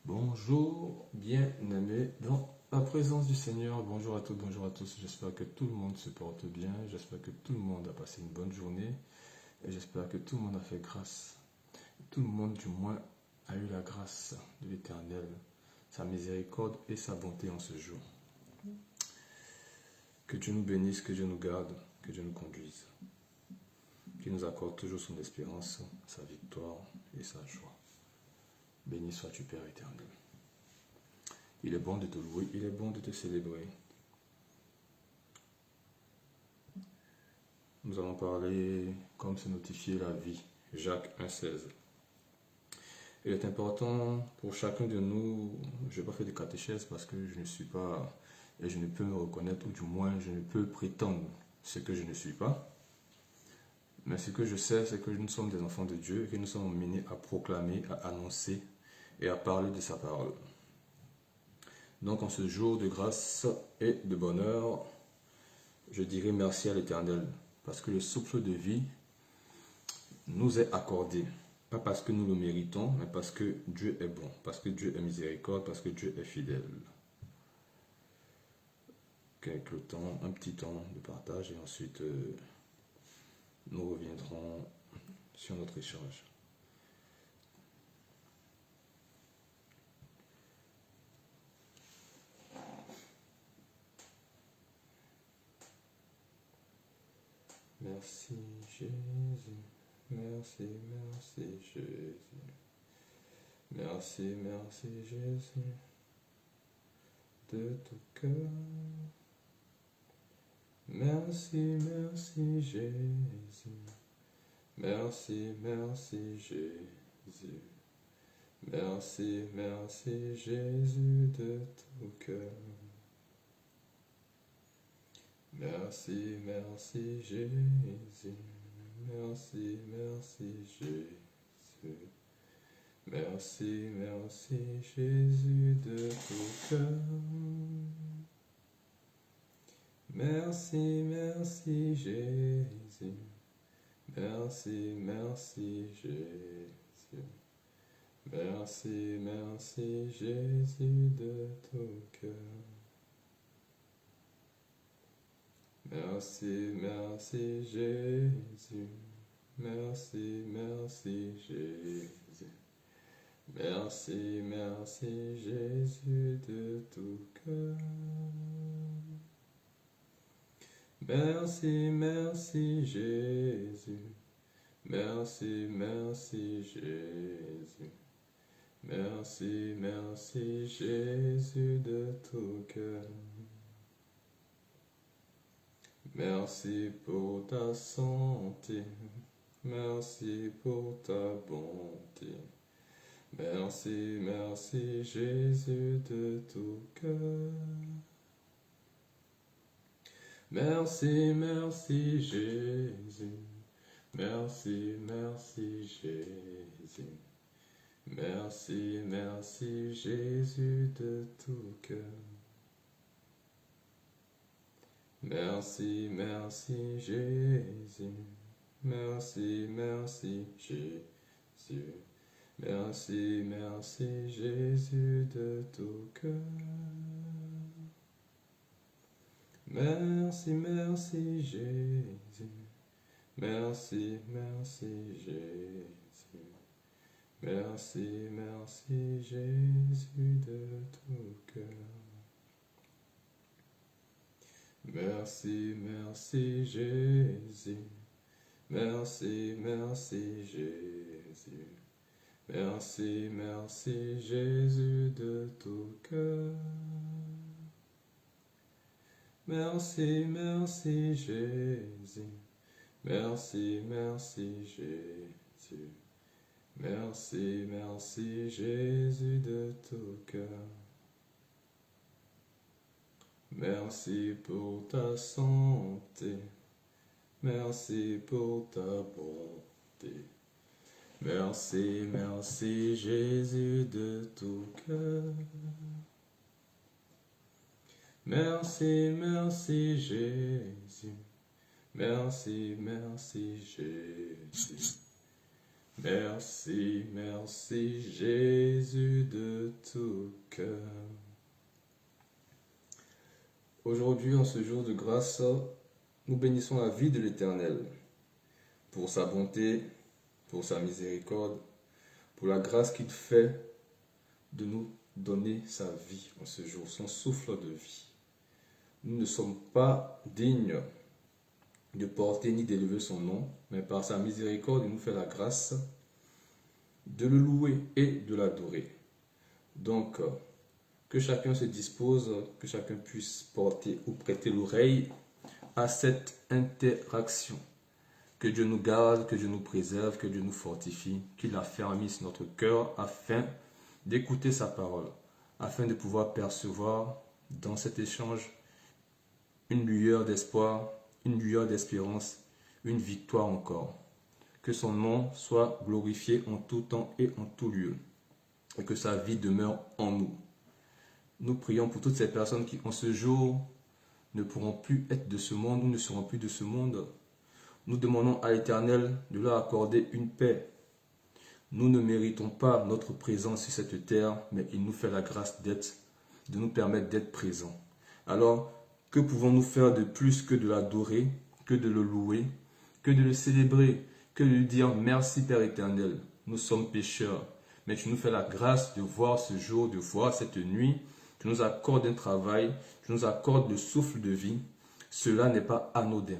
Bonjour, bien-aimés dans la présence du Seigneur. Bonjour à toutes, bonjour à tous. J'espère que tout le monde se porte bien. J'espère que tout le monde a passé une bonne journée. Et j'espère que tout le monde a fait grâce. Tout le monde, du moins, a eu la grâce de l'Éternel, sa miséricorde et sa bonté en ce jour. Que Dieu nous bénisse, que Dieu nous garde, que Dieu nous conduise. Qu'il nous accorde toujours son espérance, sa victoire et sa joie. Béni sois-tu, Père éternel. Il est bon de te louer, il est bon de te célébrer. Nous allons parler comme se notifier la vie, Jacques 1,16. Il est important pour chacun de nous, je n'ai pas fait de catéchèse parce que je ne suis pas, et je ne peux me reconnaître, ou du moins je ne peux prétendre ce que je ne suis pas. Mais ce que je sais, c'est que nous sommes des enfants de Dieu et que nous sommes menés à proclamer, à annoncer et à parler de sa parole. Donc en ce jour de grâce et de bonheur, je dirai merci à l'Éternel parce que le souffle de vie nous est accordé. Pas parce que nous le méritons, mais parce que Dieu est bon, parce que Dieu est miséricorde, parce que Dieu est fidèle. Quelques temps, un petit temps de partage et ensuite nous reviendrons sur notre échange. Merci Jésus, merci, merci Jésus. Merci, merci Jésus, de tout cœur. Merci, merci Jésus. Merci, merci Jésus. Merci, merci Jésus de tout cœur. Merci, merci Jésus. Merci, merci Jésus. Merci, merci Jésus de tout cœur. Merci, merci Jésus. Merci, merci Jésus. Merci, merci Jésus de tout cœur. Merci, merci Jésus. Merci, merci Jésus. Merci, merci Jésus de tout cœur. Merci, merci Jésus. Merci, merci Jésus. Merci, merci Jésus de tout cœur. Merci pour ta santé. Merci pour ta bonté. Merci, merci Jésus de tout cœur. Merci, merci Jésus. Merci, merci Jésus. Merci, merci Jésus de tout cœur. Merci, merci Jésus. Merci, merci Jésus. Merci, merci Jésus de tout cœur. Merci, merci Jésus. Merci, merci Jésus. Merci, merci Jésus de tout cœur. Merci, merci Jésus. Merci, merci Jésus. Merci, merci Jésus de tout cœur. Merci, merci Jésus. Merci, merci Jésus. Merci, merci Jésus de tout cœur. Merci pour ta santé. Merci pour ta bonté. Merci, merci Jésus de tout cœur. Merci, merci Jésus. Merci, merci Jésus. Merci, merci Jésus de de tout cœur. Aujourd'hui, en ce jour de grâce, nous bénissons la vie de l'Éternel pour sa bonté, pour sa miséricorde, pour la grâce qu'il fait de nous donner sa vie en ce jour, son souffle de vie. Nous ne sommes pas dignes de porter ni d'élever son nom, mais par sa miséricorde, il nous fait la grâce de le louer et de l'adorer. Donc, que chacun se dispose, que chacun puisse porter ou prêter l'oreille à cette interaction. Que Dieu nous garde, que Dieu nous préserve, que Dieu nous fortifie, qu'il affermisse notre cœur afin d'écouter sa parole, afin de pouvoir percevoir dans cet échange une lueur d'espoir, une lueur d'espérance, une victoire encore. Que son nom soit glorifié en tout temps et en tout lieu, et que sa vie demeure en nous. Nous prions pour toutes ces personnes qui, en ce jour, ne pourront plus être de ce monde ou ne seront plus de ce monde. Nous demandons à l'Éternel de leur accorder une paix. Nous ne méritons pas notre présence sur cette terre, mais il nous fait la grâce de nous permettre d'être présents. Alors, que pouvons-nous faire de plus que de l'adorer, que de le louer, que de le célébrer, que de lui dire merci Père éternel, nous sommes pécheurs, mais tu nous fais la grâce de voir ce jour, de voir cette nuit, tu nous accordes un travail, tu nous accordes le souffle de vie, cela n'est pas anodin.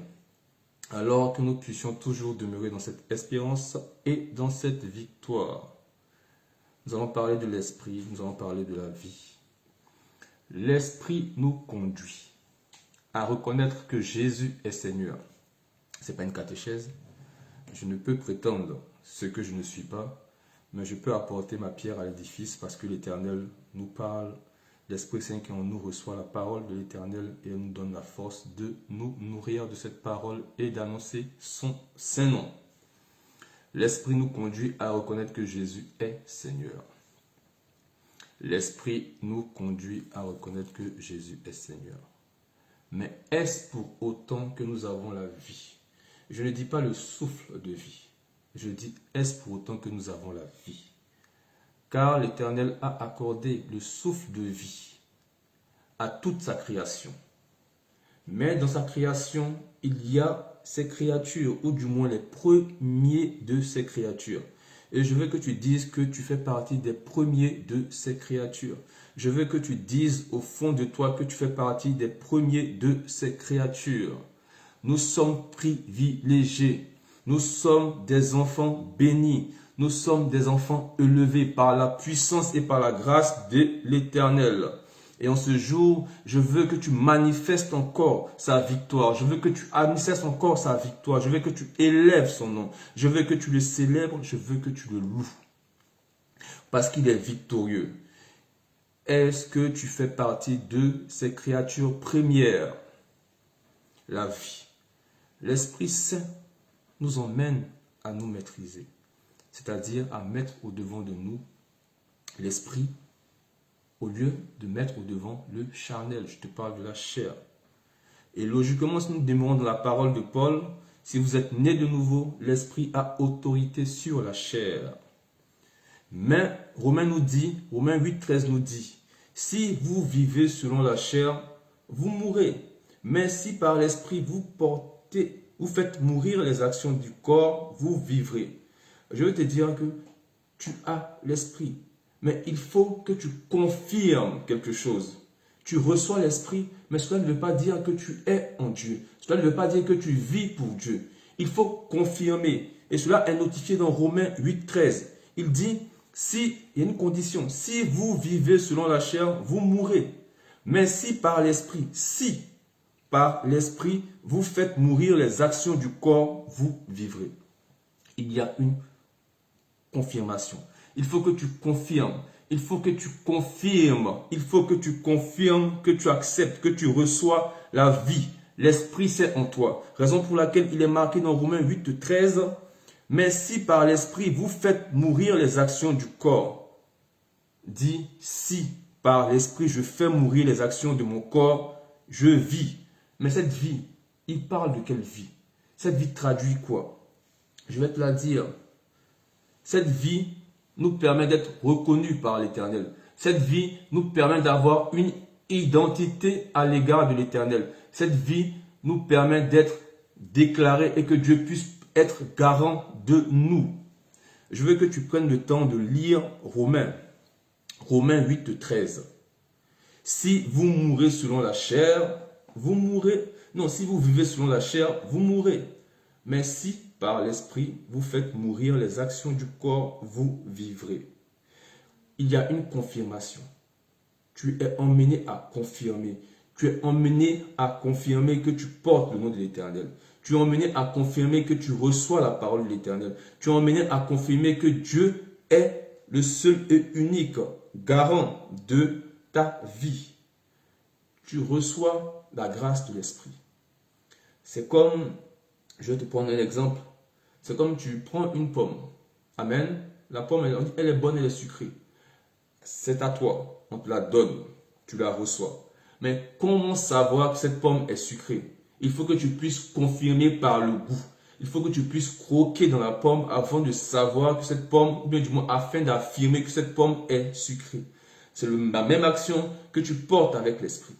Alors que nous puissions toujours demeurer dans cette espérance et dans cette victoire. Nous allons parler de l'esprit, nous allons parler de la vie. L'esprit nous conduit à reconnaître que Jésus est Seigneur. Ce n'est pas une catéchèse. Je ne peux prétendre ce que je ne suis pas, mais je peux apporter ma pierre à l'édifice parce que l'Éternel nous parle. L'Esprit Saint qui en nous reçoit la parole de l'Éternel et nous donne la force de nous nourrir de cette parole et d'annoncer son saint nom. L'Esprit nous conduit à reconnaître que Jésus est Seigneur. L'Esprit nous conduit à reconnaître que Jésus est Seigneur. Mais est-ce pour autant que nous avons la vie? Je ne dis pas le souffle de vie. Je dis est-ce pour autant que nous avons la vie? Car l'Éternel a accordé le souffle de vie à toute sa création. Mais dans sa création, il y a ses créatures, ou du moins les premiers de ses créatures. Et je veux que tu dises que tu fais partie des premiers de ces créatures. Je veux que tu dises au fond de toi que tu fais partie des premiers de ces créatures. Nous sommes privilégiés. Nous sommes des enfants bénis. Nous sommes des enfants élevés par la puissance et par la grâce de l'Éternel. Et en ce jour, je veux que tu manifestes encore sa victoire. Je veux que tu manifestes encore sa victoire. Je veux que tu élèves son nom. Je veux que tu le célèbres. Je veux que tu le loues. Parce qu'il est victorieux. Est-ce que tu fais partie de ces créatures premières? La vie. L'Esprit Saint nous emmène à nous maîtriser. C'est-à-dire à mettre au-devant de nous l'esprit au lieu de mettre au-devant le charnel. Je te parle de la chair. Et logiquement, si nous demeurons dans la parole de Paul, si vous êtes né de nouveau, l'esprit a autorité sur la chair. Mais Romains 8,13 nous dit, si vous vivez selon la chair, vous mourrez. Mais si par l'esprit vous faites mourir les actions du corps, vous vivrez. Je veux te dire que tu as l'esprit, mais il faut que tu confirmes quelque chose. Tu reçois l'esprit, mais cela ne veut pas dire que tu es en Dieu. Cela ne veut pas dire que tu vis pour Dieu. Il faut confirmer. Et cela est notifié dans Romains 8,13. Il dit, il y a une condition, si vous vivez selon la chair, vous mourrez. Mais si par l'esprit, vous faites mourir les actions du corps, vous vivrez. Il y a une confirmation. Il faut que tu confirmes. Il faut que tu confirmes. Il faut que tu confirmes, que tu acceptes, que tu reçois la vie. L'Esprit c'est en toi. Raison pour laquelle il est marqué dans Romains 8,13. Mais si par l'Esprit vous faites mourir les actions du corps. Dis si par l'Esprit je fais mourir les actions de mon corps, je vis. Mais cette vie, il parle de quelle vie? Cette vie traduit quoi? Je vais te la dire. Cette vie nous permet d'être reconnus par l'Éternel. Cette vie nous permet d'avoir une identité à l'égard de l'Éternel. Cette vie nous permet d'être déclarés et que Dieu puisse être garant de nous. Je veux que tu prennes le temps de lire Romains 8, 13. Si vous mourrez selon la chair, vous mourrez. Non, si vous vivez selon la chair, vous mourrez. Mais si par l'esprit, vous faites mourir les actions du corps, vous vivrez. Il y a une confirmation. Tu es emmené à confirmer. Tu es emmené à confirmer que tu portes le nom de l'Éternel. Tu es emmené à confirmer que tu reçois la parole de l'Éternel. Tu es emmené à confirmer que Dieu est le seul et unique garant de ta vie. Tu reçois la grâce de l'Esprit. C'est comme, je vais te prendre un exemple. C'est comme tu prends une pomme. Amen. La pomme, elle est bonne, elle est sucrée. C'est à toi. On te la donne. Tu la reçois. Mais comment savoir que cette pomme est sucrée? Il faut que tu puisses confirmer par le goût. Il faut que tu puisses croquer dans la pomme avant de savoir que cette pomme, ou bien du moins afin d'affirmer que cette pomme est sucrée. C'est la même action que tu portes avec l'esprit.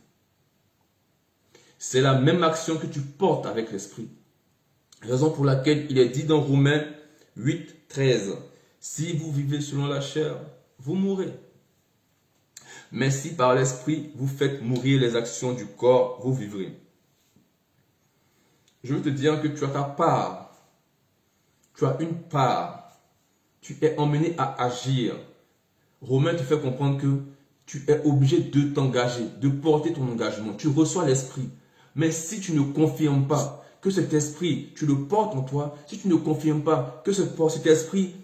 C'est la même action que tu portes avec l'esprit. Raison pour laquelle il est dit dans Romains 8, 13. Si vous vivez selon la chair, vous mourrez. Mais si par l'esprit vous faites mourir les actions du corps, vous vivrez. Je veux te dire que tu as ta part. Tu as une part. Tu es emmené à agir. Romain te fait comprendre que tu es obligé de t'engager, de porter ton engagement. Tu reçois l'esprit. Mais si tu ne confirmes pas que cet esprit, tu le portes en toi, si tu ne confirmes pas que cet esprit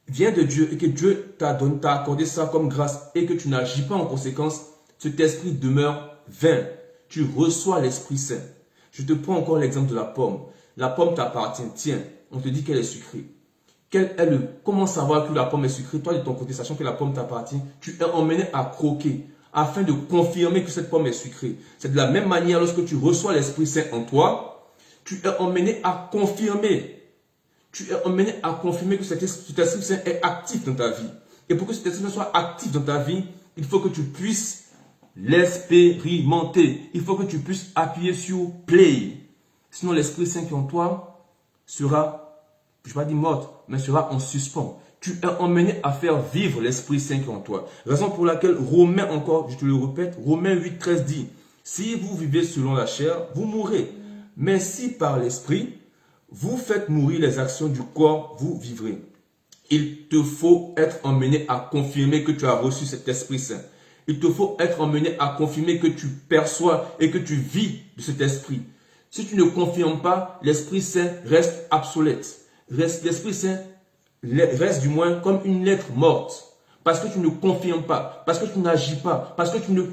vient de Dieu et que Dieu t'a accordé ça comme grâce et que tu n'agis pas en conséquence, cet esprit demeure vain. Tu reçois l'Esprit Saint. Je te prends encore l'exemple de la pomme. La pomme t'appartient. Tiens, on te dit qu'elle est sucrée. Comment savoir que la pomme est sucrée? Toi, de ton côté, sachant que la pomme t'appartient, tu es emmené à croquer afin de confirmer que cette pomme est sucrée. C'est de la même manière lorsque tu reçois l'Esprit Saint en toi, tu es emmené à confirmer. Tu es emmené à confirmer que cet Esprit Saint est actif dans ta vie. Et pour que cet Esprit Saint soit actif dans ta vie, il faut que tu puisses l'expérimenter. Il faut que tu puisses appuyer sur play. Sinon, l'Esprit Saint qui est en toi sera, je ne vais pas dire mort, mais sera en suspens. Tu es emmené à faire vivre l'Esprit Saint qui est en toi. Raison pour laquelle Romains encore, je te le répète, Romains 8, 13 dit, si vous vivez selon la chair, vous mourrez. Mais si par l'Esprit, vous faites mourir les actions du corps, vous vivrez. Il te faut être emmené à confirmer que tu as reçu cet Esprit Saint. Il te faut être emmené à confirmer que tu perçois et que tu vis de cet esprit. Si tu ne confirmes pas, l'Esprit Saint reste obsolète. L'Esprit Saint reste du moins comme une lettre morte. Parce que tu ne confirmes pas, parce que tu n'agis pas, parce que tu ne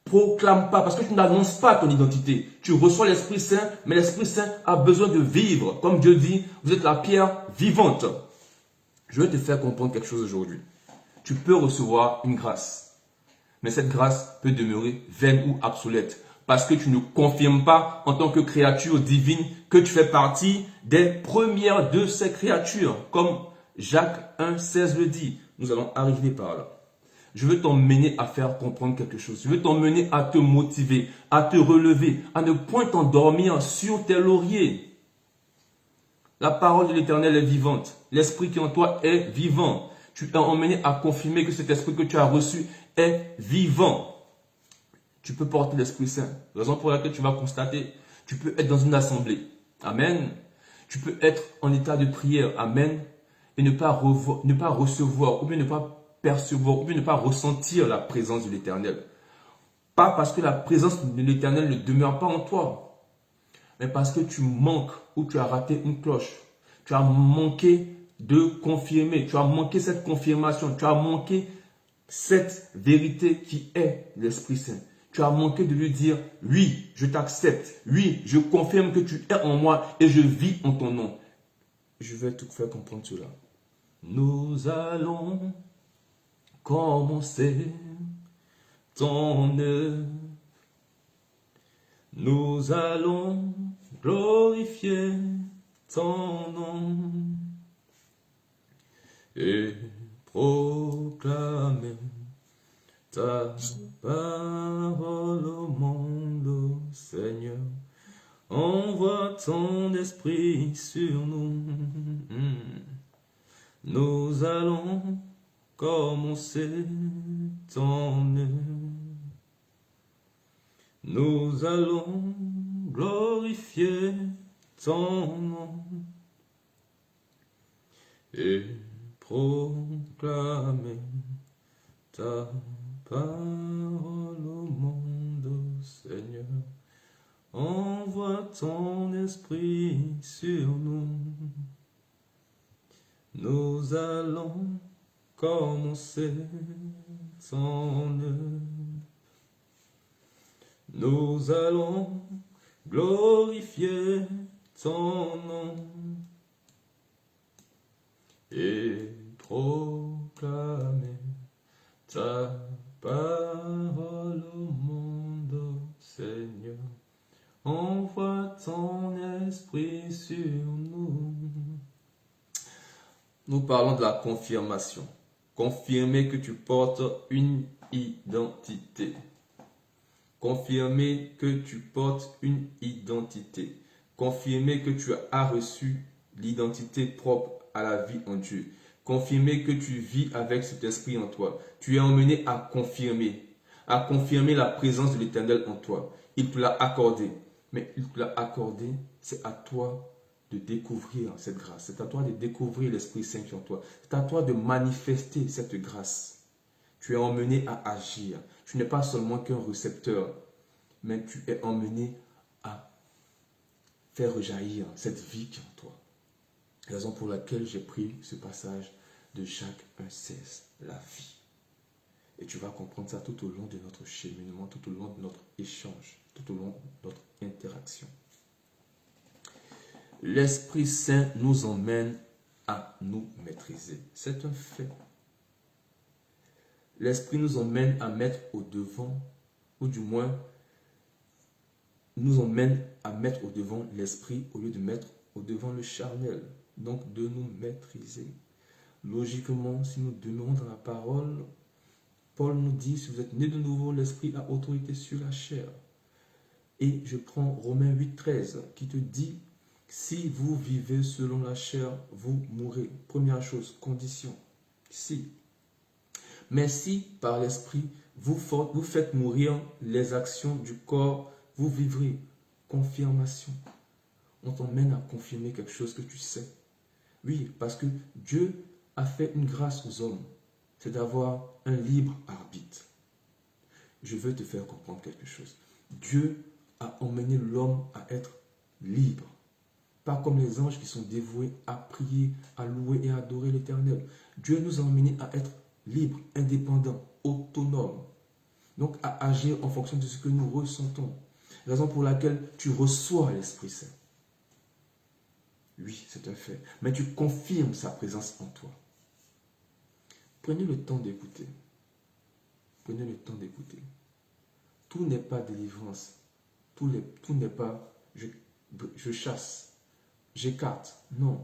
proclames pas, parce que tu n'annonces pas ton identité. Tu reçois l'Esprit Saint, mais l'Esprit Saint a besoin de vivre. Comme Dieu dit, vous êtes la pierre vivante. Je vais te faire comprendre quelque chose aujourd'hui. Tu peux recevoir une grâce. Mais cette grâce peut demeurer vaine ou obsolète. Parce que tu ne confirmes pas en tant que créature divine que tu fais partie des premières de ces créatures. Comme Jacques 1, 16 le dit. Nous allons arriver par là. Je veux t'emmener à faire comprendre quelque chose. Je veux t'emmener à te motiver, à te relever, à ne point t'endormir sur tes lauriers. La parole de l'Éternel est vivante. L'esprit qui est en toi est vivant. Tu es emmené à confirmer que cet esprit que tu as reçu est vivant. Tu peux porter l'Esprit Saint. Raison pour laquelle tu vas constater, tu peux être dans une assemblée. Amen. Tu peux être en état de prière. Amen. Et ne pas recevoir, ou bien ne pas percevoir, ou bien ne pas ressentir la présence de l'Éternel. Pas parce que la présence de l'Éternel ne demeure pas en toi, mais parce que tu manques ou tu as raté une cloche. Tu as manqué de confirmer. Tu as manqué cette confirmation. Tu as manqué cette vérité qui est l'Esprit Saint. Tu as manqué de lui dire, oui, je t'accepte. Oui, je confirme que tu es en moi et je vis en ton nom. Je vais te faire comprendre cela. Nous allons commencer ton œuvre. Nous allons glorifier ton nom et proclamer ta parole au monde, Seigneur. Envoie ton esprit sur nous. Nous allons commencer ton œuvre. Nous allons glorifier ton nom et proclamer ta parole au monde, Seigneur. Envoie ton esprit sur nous. Nous allons commencer ton œuvre. Nous allons glorifier ton nom et proclamer ta parole au monde, Seigneur. Envoie ton esprit sur nous. Nous parlons de la confirmation. Confirmer que tu portes une identité. Confirmer que tu portes une identité. Confirmer que tu as reçu l'identité propre à la vie en Dieu. Confirmer que tu vis avec cet esprit en toi. Tu es emmené à confirmer la présence de l'Éternel en toi. Il te l'a accordé. Mais il te l'a accordé, c'est à toi de découvrir cette grâce. C'est à toi de découvrir l'Esprit Saint qui est en toi. C'est à toi de manifester cette grâce. Tu es emmené à agir. Tu n'es pas seulement qu'un récepteur, mais tu es emmené à faire rejaillir cette vie qui est en toi. Raison pour laquelle j'ai pris ce passage de Jacques 1,16, la vie. Et tu vas comprendre ça tout au long de notre cheminement, tout au long de notre échange, tout au long de notre interaction. L'Esprit Saint nous emmène à nous maîtriser. C'est un fait. L'Esprit nous emmène à mettre au devant, ou du moins, nous emmène à mettre au devant l'Esprit au lieu de mettre au devant le charnel. Donc, de nous maîtriser. Logiquement, si nous demeurons dans la parole, Paul nous dit, si vous êtes nés de nouveau, l'Esprit a autorité sur la chair. Et je prends Romains 8,13 qui te dit, si vous vivez selon la chair, vous mourrez. Première chose, condition. Si. Mais si par l'Esprit, vous faites mourir les actions du corps, vous vivrez. Confirmation. On t'emmène à confirmer quelque chose que tu sais. Oui, parce que Dieu a fait une grâce aux hommes. C'est d'avoir un libre arbitre. Je veux te faire comprendre quelque chose. Dieu a emmené l'homme à être libre. Pas comme les anges qui sont dévoués à prier, à louer et à adorer l'Éternel. Dieu nous a emmenés à être libres, indépendants, autonomes. Donc à agir en fonction de ce que nous ressentons. Raison pour laquelle tu reçois l'Esprit Saint. Oui, c'est un fait. Mais tu confirmes sa présence en toi. Prenez le temps d'écouter. Prenez le temps d'écouter. Tout n'est pas délivrance. Tout n'est pas je chasse, j'écarte. Non.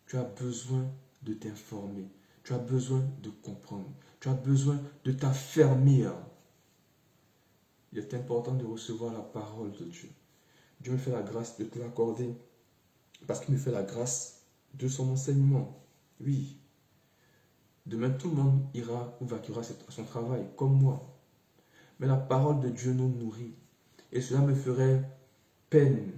Tu as besoin de t'informer. Tu as besoin de comprendre. Tu as besoin de t'affermir. Il est important de recevoir la parole de Dieu. Dieu me fait la grâce de te l'accorder parce qu'il me fait la grâce de son enseignement. Oui. Demain, tout le monde ira ou vaquera à son travail, comme moi. Mais la parole de Dieu nous nourrit. Et cela me ferait peine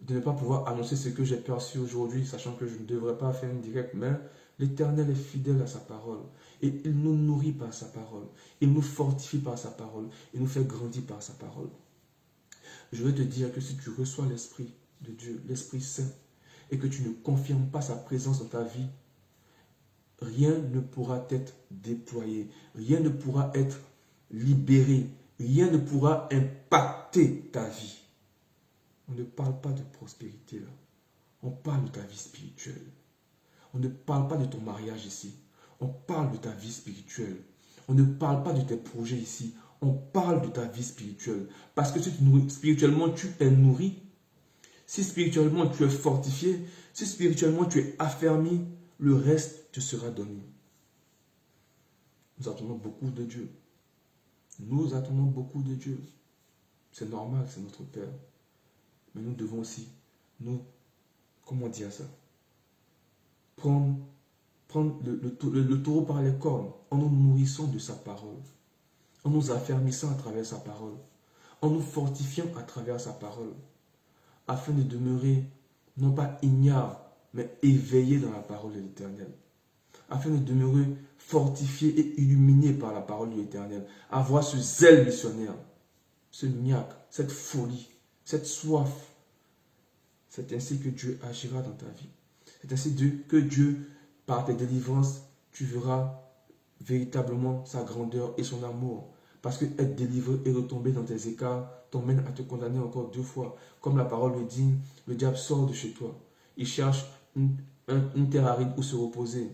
de ne pas pouvoir annoncer ce que j'ai perçu aujourd'hui, sachant que je ne devrais pas faire une directe, mais l'Éternel est fidèle à sa parole. Et il nous nourrit par sa parole. Il nous fortifie par sa parole. Il nous fait grandir par sa parole. Je veux te dire que si tu reçois l'Esprit de Dieu, l'Esprit Saint, et que tu ne confirmes pas sa présence dans ta vie, rien ne pourra être déployé. Rien ne pourra être libéré. Rien ne pourra impacter ta vie. On ne parle pas de prospérité là. On parle de ta vie spirituelle. On ne parle pas de ton mariage ici. On parle de ta vie spirituelle. On ne parle pas de tes projets ici. On parle de ta vie spirituelle. Parce que si spirituellement tu es nourri, si spirituellement tu es fortifié, si spirituellement tu es affermi, le reste te sera donné. Nous attendons beaucoup de Dieu. Nous attendons beaucoup de Dieu. C'est normal, c'est notre Père. Mais nous devons aussi, comment dire ça? Prendre le taureau par les cornes en nous nourrissant de sa parole, en nous affermissant à travers sa parole, en nous fortifiant à travers sa parole, afin de demeurer non pas ignares, mais éveillés dans la parole de l'Éternel, afin de demeurer fortifiés et illuminés par la parole de l'Éternel, avoir ce zèle missionnaire, ce niaque, cette folie, cette soif. C'est ainsi que Dieu agira dans ta vie. C'est ainsi que Dieu, par tes délivrances, tu verras véritablement sa grandeur et son amour. Parce que être délivré et retomber dans tes écarts t'emmène à te condamner encore 2 fois. Comme la parole le dit, le diable sort de chez toi. Il cherche une terre aride où se reposer.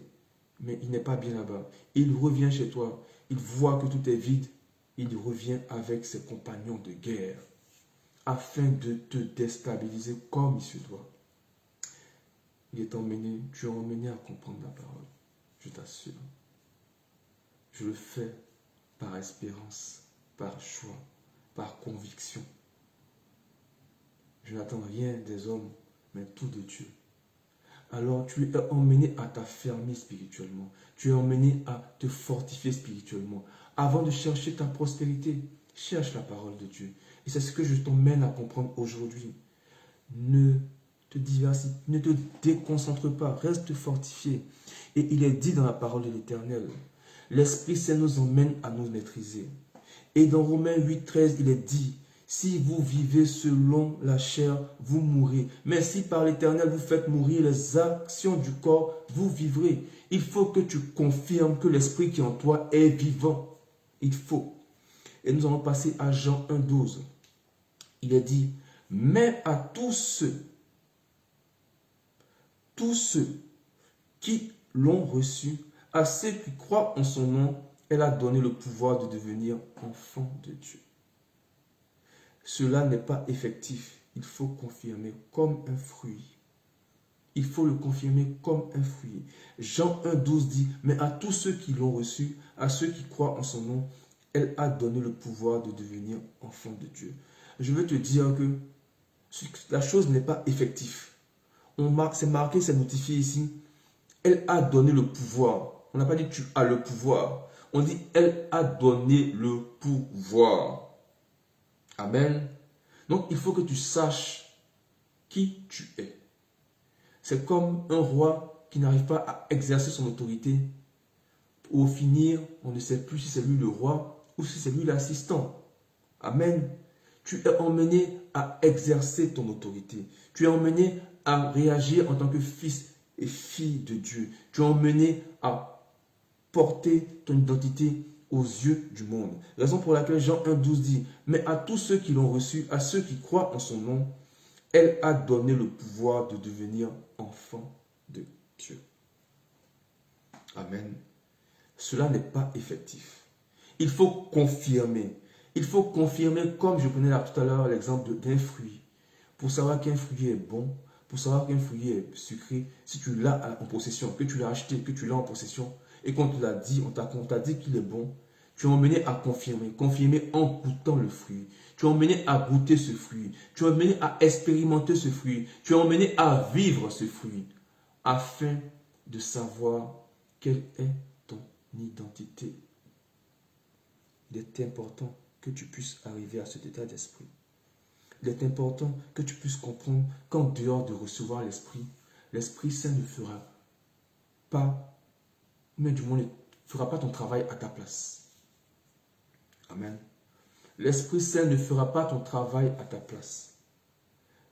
Mais il n'est pas bien là-bas. Il revient chez toi. Il voit que tout est vide. Il revient avec ses compagnons de guerre afin de te déstabiliser comme il se doit. Tu es emmené à comprendre la parole. Je t'assure. Je le fais par espérance, par choix, par conviction. Je n'attends rien des hommes, mais tout de Dieu. Alors tu es emmené à t'affermir spirituellement. Tu es emmené à te fortifier spirituellement. Avant de chercher ta prospérité, cherche la parole de Dieu. Et c'est ce que je t'emmène à comprendre aujourd'hui. Ne te déconcentre pas, reste fortifié. Et il est dit dans la parole de l'Éternel, l'Esprit Saint nous emmène à nous maîtriser. Et dans Romains 8,13, il est dit, si vous vivez selon la chair, vous mourrez. Mais si par l'Éternel vous faites mourir les actions du corps, vous vivrez. Il faut que tu confirmes que l'Esprit qui est en toi est vivant. Il faut. Et nous allons passer à Jean 1,12. Il est dit, mais à tous ceux qui l'ont reçu, à ceux qui croient en son nom, elle a donné le pouvoir de devenir enfants de Dieu. Cela n'est pas effectif. Il faut confirmer comme un fruit. Il faut le confirmer comme un fruit. Jean 1,12 dit, mais à tous ceux qui l'ont reçu, à ceux qui croient en son nom, elle a donné le pouvoir de devenir enfants de Dieu. Je veux te dire que la chose n'est pas effective. C'est marqué, c'est notifié ici. Elle a donné le pouvoir. On n'a pas dit tu as le pouvoir. On dit elle a donné le pouvoir. Amen. Donc il faut que tu saches qui tu es. C'est comme un roi qui n'arrive pas à exercer son autorité. Au finir, on ne sait plus si c'est lui le roi ou si c'est lui l'assistant. Amen. Tu es emmené à exercer ton autorité. Tu es emmené à réagir en tant que fils et fille de Dieu. Tu es emmené à porter ton identité aux yeux du monde. Raison pour laquelle Jean 1,12 dit, mais à tous ceux qui l'ont reçu, à ceux qui croient en son nom, elle a donné le pouvoir de devenir enfants de Dieu. Amen. Cela n'est pas effectif. Il faut confirmer. Il faut confirmer, comme je prenais là tout à l'heure l'exemple d'un fruit. Pour savoir qu'un fruit est bon, pour savoir qu'un fruit est sucré, si tu l'as en possession, que tu l'as acheté, que tu l'as en possession, et qu'on te l'a dit, on t'a dit qu'il est bon, tu es emmené à confirmer en goûtant le fruit. Tu es emmené à goûter ce fruit. Tu es emmené à expérimenter ce fruit. Tu es emmené à vivre ce fruit, afin de savoir quelle est ton identité. Il est important que tu puisses arriver à cet état d'esprit. Il est important que tu puisses comprendre qu'en dehors de recevoir l'Esprit, l'Esprit Saint ne fera pas, mais du moins ne fera pas ton travail à ta place. Amen. L'Esprit Saint ne fera pas ton travail à ta place.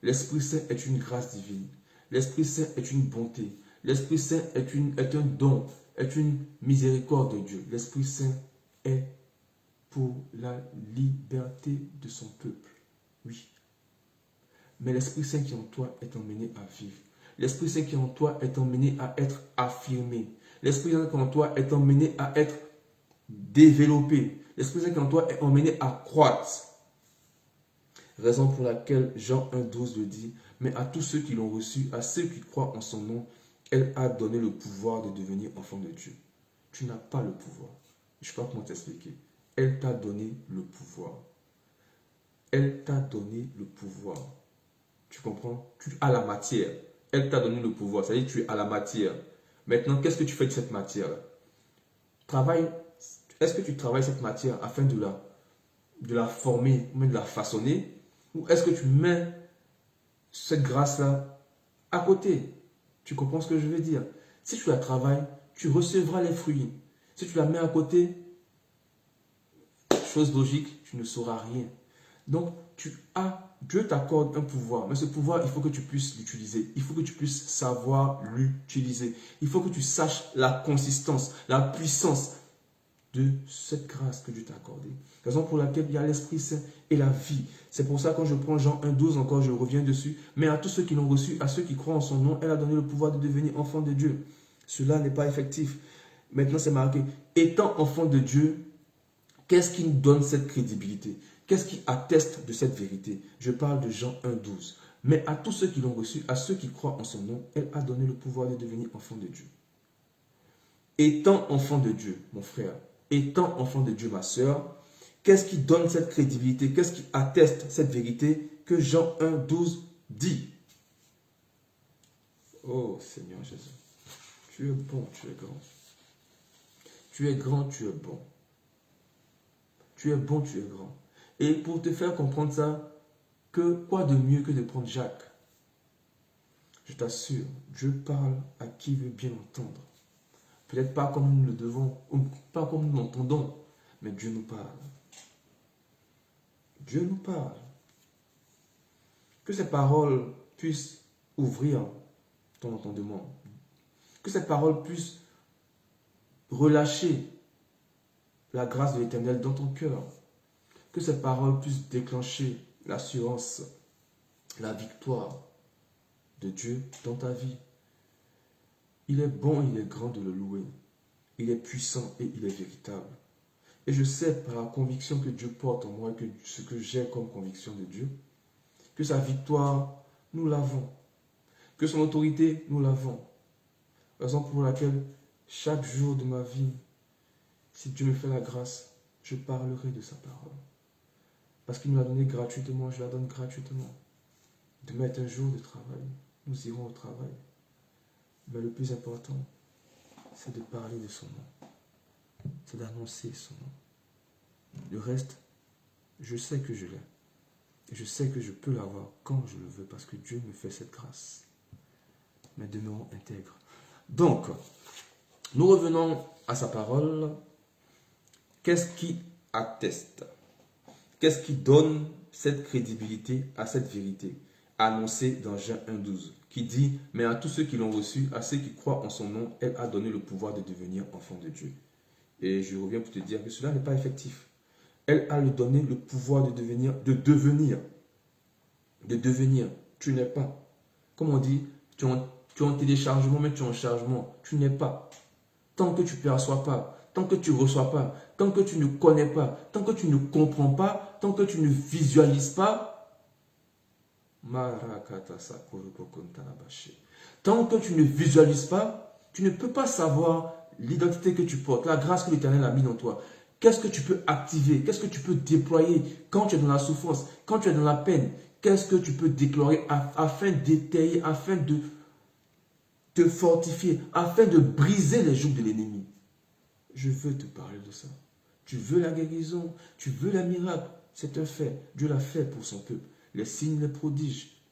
L'Esprit Saint est une grâce divine. L'Esprit Saint est une bonté. L'Esprit Saint est un don, est une miséricorde de Dieu. L'Esprit Saint est pour la liberté de son peuple. Oui. Mais l'Esprit Saint qui est en toi est emmené à vivre. L'Esprit Saint qui est en toi est emmené à être affirmé. L'Esprit Saint qui est en toi est emmené à être développé. L'Esprit Saint qui est en toi est emmené à croître. Raison pour laquelle Jean 1,12 le dit, mais à tous ceux qui l'ont reçu, à ceux qui croient en son nom, elle a donné le pouvoir de devenir enfant de Dieu. Tu n'as pas le pouvoir. Je ne sais pas comment t'expliquer. Elle t'a donné le pouvoir. Elle t'a donné le pouvoir. Tu comprends? Tu as la matière. Elle t'a donné le pouvoir. C'est-à-dire que tu as la matière. Maintenant, qu'est-ce que tu fais de cette matière-là? Est-ce que tu travailles cette matière afin de la former, ou même de la façonner? Ou est-ce que tu mets cette grâce-là à côté? Tu comprends ce que je veux dire? Si tu la travailles, tu recevras les fruits. Si tu la mets à côté, chose logique, tu ne sauras rien. Donc, Dieu t'accorde un pouvoir, mais ce pouvoir, il faut que tu puisses l'utiliser. Il faut que tu puisses savoir l'utiliser. Il faut que tu saches la consistance, la puissance de cette grâce que Dieu t'a accordée. Raison pour laquelle il y a l'Esprit Saint et la vie. C'est pour ça quand je prends Jean 1,12 encore, je reviens dessus. Mais à tous ceux qui l'ont reçu, à ceux qui croient en son nom, elle a donné le pouvoir de devenir enfants de Dieu. Cela n'est pas effectif. Maintenant, c'est marqué. Étant enfant de Dieu, qu'est-ce qui nous donne cette crédibilité? Qu'est-ce qui atteste de cette vérité? Je parle de Jean 1,12. Mais à tous ceux qui l'ont reçu, à ceux qui croient en son nom, elle a donné le pouvoir de devenir enfant de Dieu. Étant enfant de Dieu, mon frère, étant enfant de Dieu, ma soeur, qu'est-ce qui donne cette crédibilité? Qu'est-ce qui atteste cette vérité que Jean 1,12 dit? Oh Seigneur Jésus, tu es bon, tu es grand. Tu es grand, tu es bon. Tu es bon, tu es grand. Et pour te faire comprendre ça, quoi de mieux que de prendre Jacques? Je t'assure, Dieu parle à qui veut bien entendre. Peut-être pas comme nous le devons, ou pas comme nous l'entendons, mais Dieu nous parle. Dieu nous parle. Que ces paroles puissent ouvrir ton entendement. Que ces paroles puissent relâcher la grâce de l'Éternel dans ton cœur. Que ces paroles puissent déclencher l'assurance, la victoire de Dieu dans ta vie. Il est bon, il est grand de le louer. Il est puissant et il est véritable. Et je sais par la conviction que Dieu porte en moi, que ce que j'ai comme conviction de Dieu, que sa victoire, nous l'avons. Que son autorité, nous l'avons. Raison pour laquelle, chaque jour de ma vie, si Dieu me fait la grâce, je parlerai de sa parole. Parce qu'il nous l'a donné gratuitement, je la donne gratuitement. Demain est un jour de travail. Nous irons au travail. Mais le plus important, c'est de parler de son nom. C'est d'annoncer son nom. Le reste, je sais que je l'ai. Et je sais que je peux l'avoir quand je le veux, parce que Dieu me fait cette grâce. Mais demeurons intègres. Donc, nous revenons à sa parole. Qu'est-ce qui atteste? Qu'est-ce qui donne cette crédibilité à cette vérité annoncée dans Jean 1,12 qui dit « Mais à tous ceux qui l'ont reçu, à ceux qui croient en son nom, elle a donné le pouvoir de devenir enfant de Dieu. » Et je reviens pour te dire que cela n'est pas effectif. Elle a donné le pouvoir de devenir. Tu n'es pas. Comme on dit, tu es en téléchargement, mais tu es en chargement. Tu n'es pas. Tant que tu ne perçois pas, tant que tu ne reçois pas, tant que tu ne connais pas, tant que tu ne comprends pas, tant que tu ne visualises pas, tant que tu ne visualises pas, tu ne peux pas savoir l'identité que tu portes, la grâce que l'Éternel a mise en toi. Qu'est-ce que tu peux activer? Qu'est-ce que tu peux déployer quand tu es dans la souffrance, quand tu es dans la peine? Qu'est-ce que tu peux déployer afin d'étayer, afin de te fortifier, afin de briser les jougs de l'ennemi? Je veux te parler de ça. Tu veux la guérison, tu veux la miracle, c'est un fait. Dieu l'a fait pour son peuple. Les signes, les prodiges.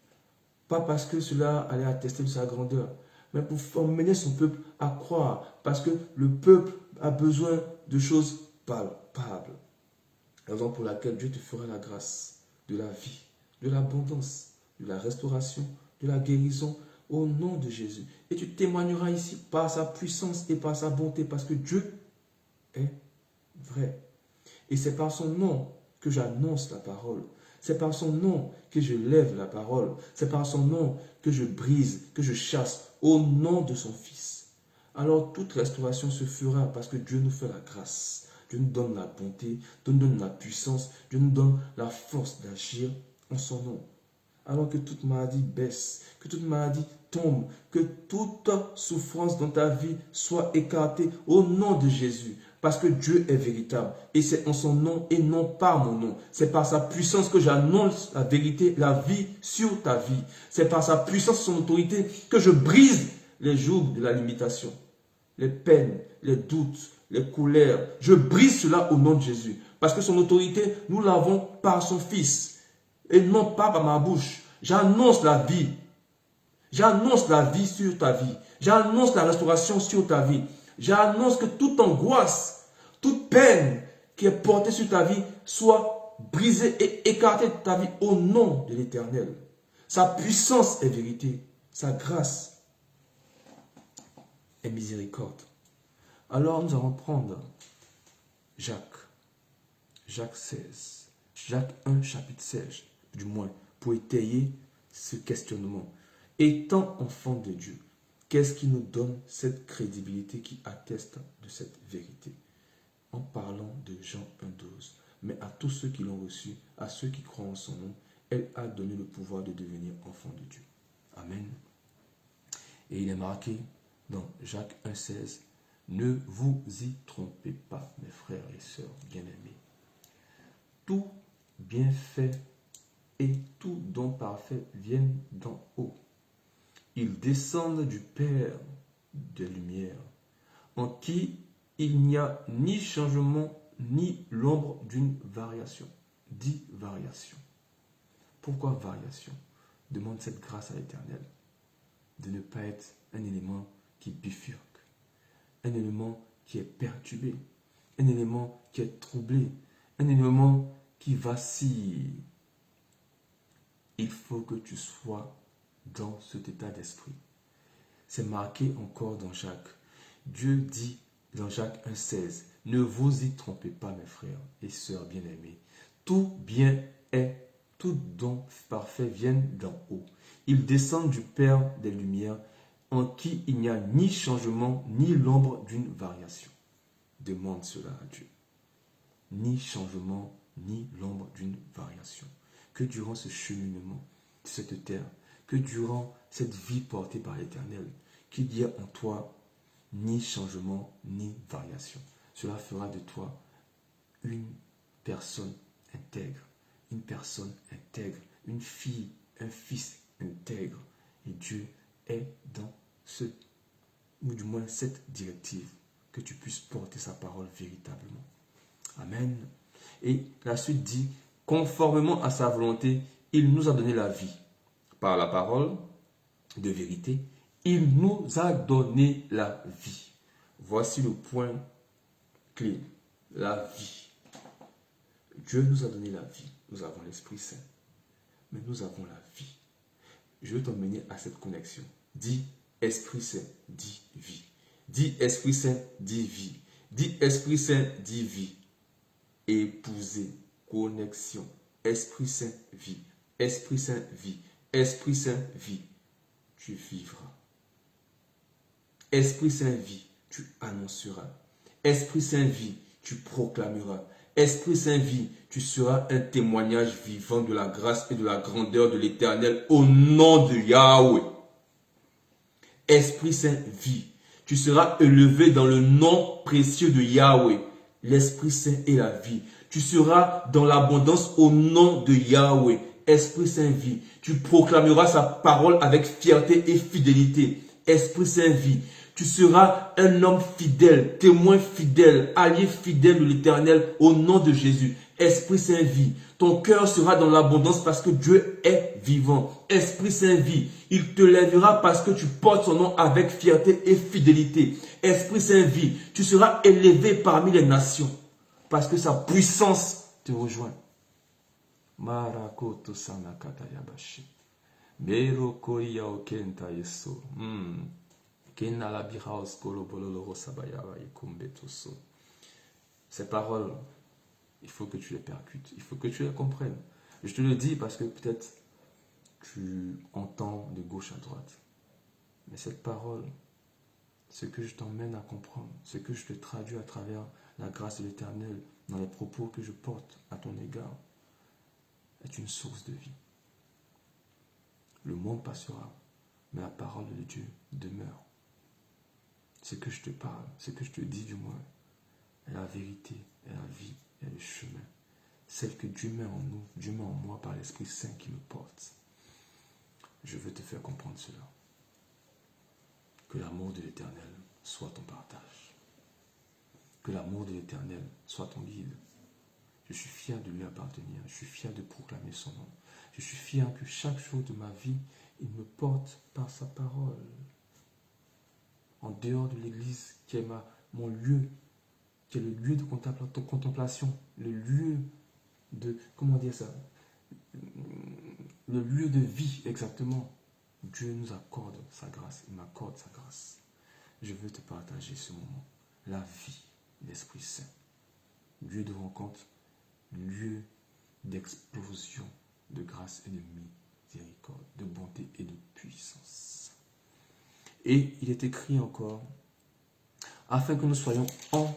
Pas parce que cela allait attester de sa grandeur, mais pour emmener son peuple à croire. Parce que le peuple a besoin de choses palpables. Raison pour laquelle Dieu te fera la grâce de la vie, de l'abondance, de la restauration, de la guérison au nom de Jésus. Et tu témoigneras ici par sa puissance et par sa bonté, parce que Dieu est vrai. Et c'est par son nom que j'annonce la parole. C'est par son nom que je lève la parole. C'est par son nom que je brise, que je chasse, au nom de son Fils. Alors toute restauration se fera parce que Dieu nous fait la grâce. Dieu nous donne la bonté, Dieu nous donne la puissance, Dieu nous donne la force d'agir en son nom. Alors que toute maladie baisse, que toute maladie tombe, que toute souffrance dans ta vie soit écartée au nom de Jésus. Parce que Dieu est véritable. Et c'est en son nom et non par mon nom. C'est par sa puissance que j'annonce la vérité, la vie sur ta vie. C'est par sa puissance et son autorité que je brise les jougs de la limitation, les peines, les doutes, les colères. Je brise cela au nom de Jésus. Parce que son autorité, nous l'avons par son Fils. Et non pas par ma bouche. J'annonce la vie. J'annonce la vie sur ta vie. J'annonce la restauration sur ta vie. J'annonce que toute angoisse, toute peine qui est portée sur ta vie soit brisée et écartée de ta vie au nom de l'Éternel. Sa puissance est vérité. Sa grâce est miséricorde. Alors nous allons prendre Jacques 16, Jacques 1, chapitre 16, du moins, pour étayer ce questionnement. Étant enfant de Dieu, qu'est-ce qui nous donne cette crédibilité qui atteste de cette vérité? En parlant de Jean 1,12. Mais à tous ceux qui l'ont reçu, à ceux qui croient en son nom, elle a donné le pouvoir de devenir enfant de Dieu. Amen. Et il est marqué dans Jacques 1,16, ne vous y trompez pas, mes frères et sœurs bien-aimés. Tout bienfait et tout don parfait viennent d'en haut. Ils descendent du Père des Lumières, en qui il n'y a ni changement, ni l'ombre d'une variation. Dit variation. Pourquoi variation? Demande cette grâce à l'Éternel de ne pas être un élément qui bifurque, un élément qui est perturbé, un élément qui est troublé, un élément qui vacille. Il faut que tu sois dans cet état d'esprit. C'est marqué encore dans Jacques. Dieu dit dans Jacques 1,16, ne vous y trompez pas, mes frères et sœurs bien-aimés. Tout bien est, tout don parfait viennent d'en haut. Ils descendent du Père des Lumières, en qui il n'y a ni changement, ni l'ombre d'une variation. Demande cela à Dieu. Ni changement, ni l'ombre d'une variation. Que durant ce cheminement de cette terre, que durant cette vie portée par l'Éternel, qu'il y ait en toi ni changement, ni variation. Cela fera de toi une personne intègre, une fille, un fils intègre. Et Dieu est dans ce, ou du moins cette directive, que tu puisses porter sa parole véritablement. Amen. Et la suite dit, conformément à sa volonté, il nous a donné la vie. Par la parole de vérité, il nous a donné la vie. Voici le point clé. La vie. Dieu nous a donné la vie. Nous avons l'Esprit Saint. Mais nous avons la vie. Je veux t'emmener à cette connexion. Dis Esprit Saint, dis vie. Dis Esprit Saint, dis vie. Dis Esprit Saint, dis vie. Épouser, connexion. Esprit Saint, vie. Esprit Saint, vie. Esprit Saint, vie. Tu vivras. Esprit Saint, vie. Tu annonceras. Esprit Saint, vie. Tu proclameras. Esprit Saint, vie. Tu seras un témoignage vivant de la grâce et de la grandeur de l'Éternel au nom de Yahweh. Esprit Saint, vie. Tu seras élevé dans le nom précieux de Yahweh. L'Esprit Saint est la vie. Tu seras dans l'abondance au nom de Yahweh. Esprit Saint, vie. Tu proclameras sa parole avec fierté et fidélité. Esprit Saint, vie. Tu seras un homme fidèle, témoin fidèle, allié fidèle de l'Éternel au nom de Jésus. Esprit Saint, vie. Ton cœur sera dans l'abondance parce que Dieu est vivant. Esprit Saint, vie. Il te lèvera parce que tu portes son nom avec fierté et fidélité. Esprit Saint, vie. Tu seras élevé parmi les nations parce que sa puissance te rejoint. Marakoto sanakata yabashi. Mero koya okenta yeso. Ces paroles, il faut que tu les percutes, il faut que tu les comprennes. Je te le dis parce que peut-être tu entends de gauche à droite. Mais cette parole, ce que je t'emmène à comprendre, ce que je te traduis à travers la grâce de l'Éternel, dans les propos que je porte à ton égard, est une source de vie. Le monde passera, mais la parole de Dieu demeure. Ce que je te parle, ce que je te dis du moins, est la vérité, est la vie, est le chemin. Celle que Dieu met en nous, Dieu met en moi par l'Esprit Saint qui me porte. Je veux te faire comprendre cela. Que l'amour de l'Éternel soit ton partage. Que l'amour de l'Éternel soit ton guide. Je suis fier de lui appartenir. Je suis fier de proclamer son nom. Je suis fier que chaque jour de ma vie, il me porte par sa parole. En dehors de l'église, qui est mon lieu, qui est le lieu de contemplation, le lieu de, comment dire ça, le lieu de vie exactement. Dieu nous accorde sa grâce, il m'accorde sa grâce. Je veux te partager ce moment, la vie, l'Esprit Saint, lieu de rencontre, lieu d'explosion de grâce et de miséricorde, de bonté et de puissance. Et il est écrit encore, afin que nous soyons en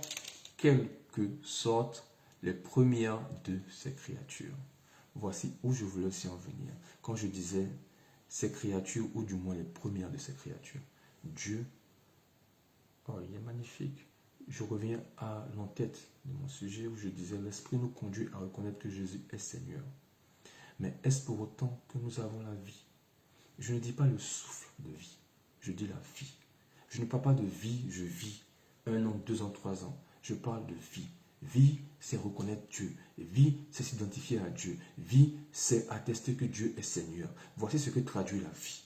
quelque sorte les premières de ces créatures. Voici où je voulais aussi en venir. Quand je disais ces créatures, ou du moins les premières de ces créatures. Dieu, oh, il est magnifique. Je reviens à l'entête de mon sujet où je disais, l'Esprit nous conduit à reconnaître que Jésus est Seigneur. Mais est-ce pour autant que nous avons la vie? Je ne dis pas le souffle de vie, je dis la vie. Je ne parle pas de vie, je vis 1 an, 2 ans, 3 ans. Je parle de vie. Vie, c'est reconnaître Dieu. Vie, c'est s'identifier à Dieu. Vie, c'est attester que Dieu est Seigneur. Voici ce que traduit la vie.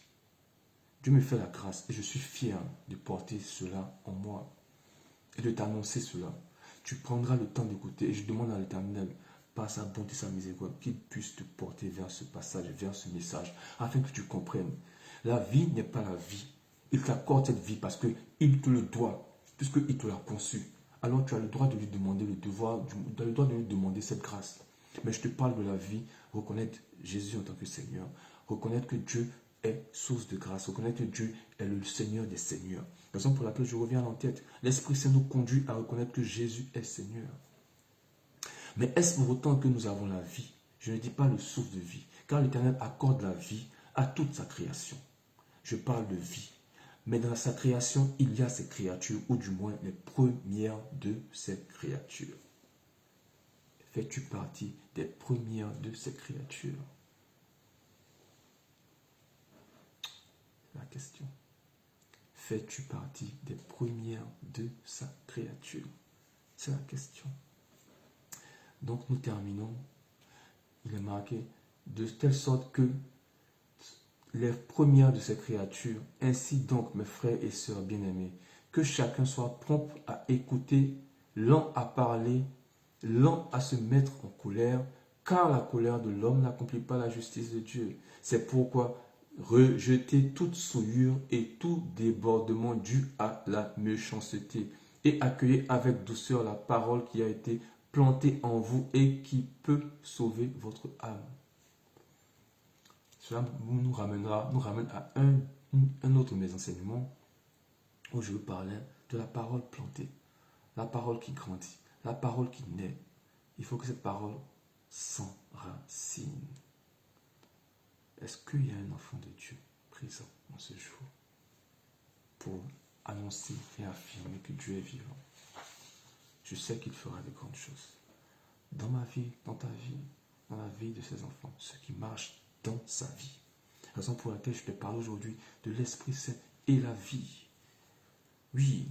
Dieu me fait la grâce et je suis fier de porter cela en moi et de t'annoncer cela. Tu prendras le temps d'écouter et je demande à l'Éternel, par sa bonté, sa miséricorde, qu'il puisse te porter vers ce passage, vers ce message, afin que tu comprennes. La vie n'est pas la vie. Il t'accorde cette vie parce qu'il te le doit, puisqu'il te l'a conçu. Alors tu as le droit de lui demander tu as le droit de lui demander cette grâce. Mais je te parle de la vie, reconnaître Jésus en tant que Seigneur, reconnaître que Dieu est source de grâce, reconnaître que Dieu est le Seigneur des Seigneurs. Raison pour laquelle je reviens à l'entête. L'Esprit Saint nous conduit à reconnaître que Jésus est Seigneur. Mais est-ce pour autant que nous avons la vie? Je ne dis pas le souffle de vie, car l'Éternel accorde la vie à toute sa création. Je parle de vie. Mais dans sa création, il y a ces créatures, ou du moins les premières de ces créatures. Fais-tu partie des premières de ces créatures? La question. Fais-tu partie des premières de sa créature? C'est la question. Donc nous terminons. Il est marqué de telle sorte que les premières de ces créatures, ainsi donc mes frères et sœurs bien-aimés, que chacun soit prompt à écouter, lent à parler, lent à se mettre en colère, car la colère de l'homme n'accomplit pas la justice de Dieu. C'est pourquoi rejetez toute souillure et tout débordement dû à la méchanceté, et accueillez avec douceur la parole qui a été plantée en vous et qui peut sauver votre âme. Cela nous ramène à un autre de mes enseignements où je vous parlais de la parole plantée, la parole qui grandit, la parole qui naît. Il faut que cette parole s'enracine. Est-ce qu'il y a un enfant de Dieu présent en ce jour pour annoncer et affirmer que Dieu est vivant? Je sais qu'il fera de grandes choses dans ma vie, dans ta vie, dans la vie de ses enfants, ceux qui marchent dans sa vie. Raison pour laquelle je te parle aujourd'hui de l'Esprit Saint et la vie. Oui,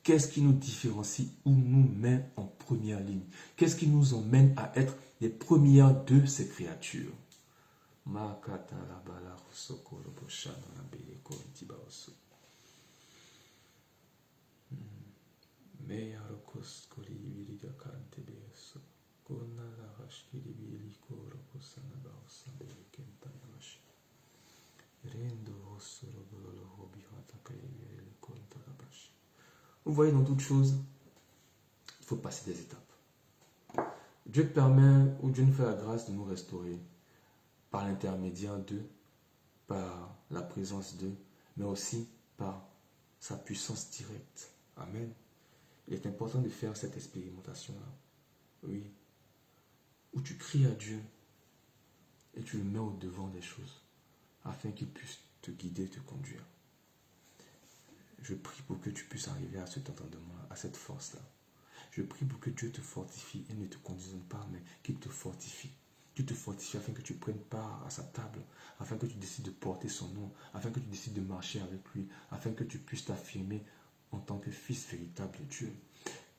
qu'est-ce qui nous différencie ou nous met en première ligne? Qu'est-ce qui nous emmène à être les premières de ces créatures? Vous voyez, dans toute chose, il faut passer des étapes. Dieu permet ou Dieu nous fait la grâce de nous restaurer par l'intermédiaire d'eux, par la présence d'eux, mais aussi par sa puissance directe. Amen. Il est important de faire cette expérimentation-là. Oui. Où tu cries à Dieu et tu le mets au devant des choses afin qu'il puisse te guider, te conduire. Je prie pour que tu puisses arriver à cet entendement, à cette force-là. Je prie pour que Dieu te fortifie et ne te conditionne pas, mais qu'il te fortifie. Qu'il te fortifie afin que tu prennes part à sa table, afin que tu décides de porter son nom, afin que tu décides de marcher avec lui, afin que tu puisses t'affirmer en tant que fils véritable de Dieu.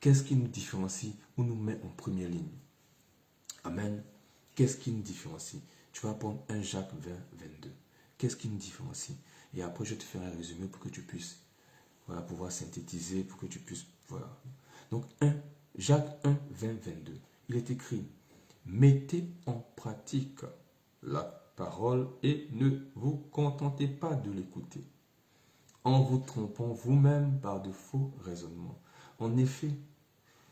Qu'est-ce qui nous différencie ou nous met en première ligne? Amen. Qu'est-ce qui nous différencie? Tu vas prendre 1 Jacques 20, 22. Qu'est-ce qui nous différencie? Et après, je te ferai un résumé pour que tu puisses pouvoir synthétiser, pour que tu puisses... Voilà. Donc, Jacques 1, 20, 22. Il est écrit, mettez en pratique la parole et ne vous contentez pas de l'écouter, en vous trompant vous-même par de faux raisonnements. En effet,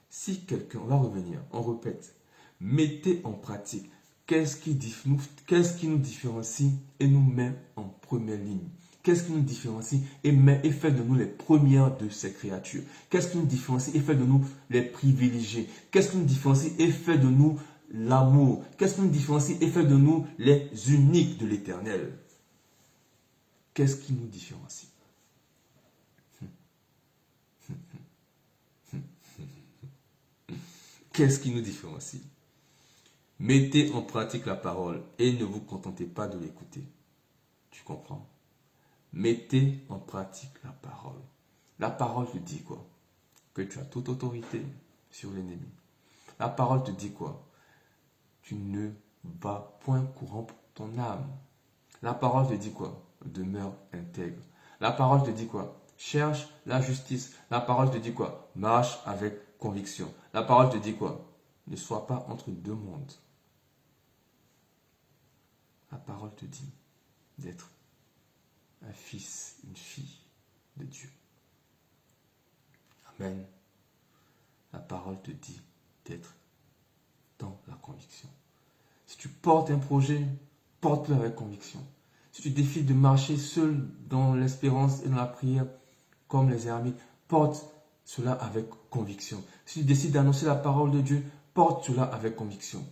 si quelqu'un, on va revenir, on répète, mettez en pratique. Qu'est-ce qui nous différencie et nous met en première ligne? Qu'est-ce qui nous différencie et fait de nous les premières de ces créatures? Qu'est-ce qui nous différencie et fait de nous les privilégiés? Qu'est-ce qui nous différencie et fait de nous l'amour? Qu'est-ce qui nous différencie et fait de nous les uniques de l'Éternel? Qu'est-ce qui nous différencie? Qu'est-ce qui nous différencie? Mettez en pratique la parole et ne vous contentez pas de l'écouter. Tu comprends? Mettez en pratique la parole. La parole te dit quoi? Que tu as toute autorité sur l'ennemi. La parole te dit quoi? Tu ne vas point corrompre ton âme. La parole te dit quoi? Demeure intègre. La parole te dit quoi? Cherche la justice. La parole te dit quoi? Marche avec conviction. La parole te dit quoi? Ne sois pas entre deux mondes. La parole te dit d'être un fils, une fille de Dieu. Amen. La parole te dit d'être dans la conviction. Si tu portes un projet, porte-le avec conviction. Si tu décides de marcher seul dans l'espérance et dans la prière, comme les ermites, porte cela avec conviction. Si tu décides d'annoncer la parole de Dieu, porte cela avec conviction.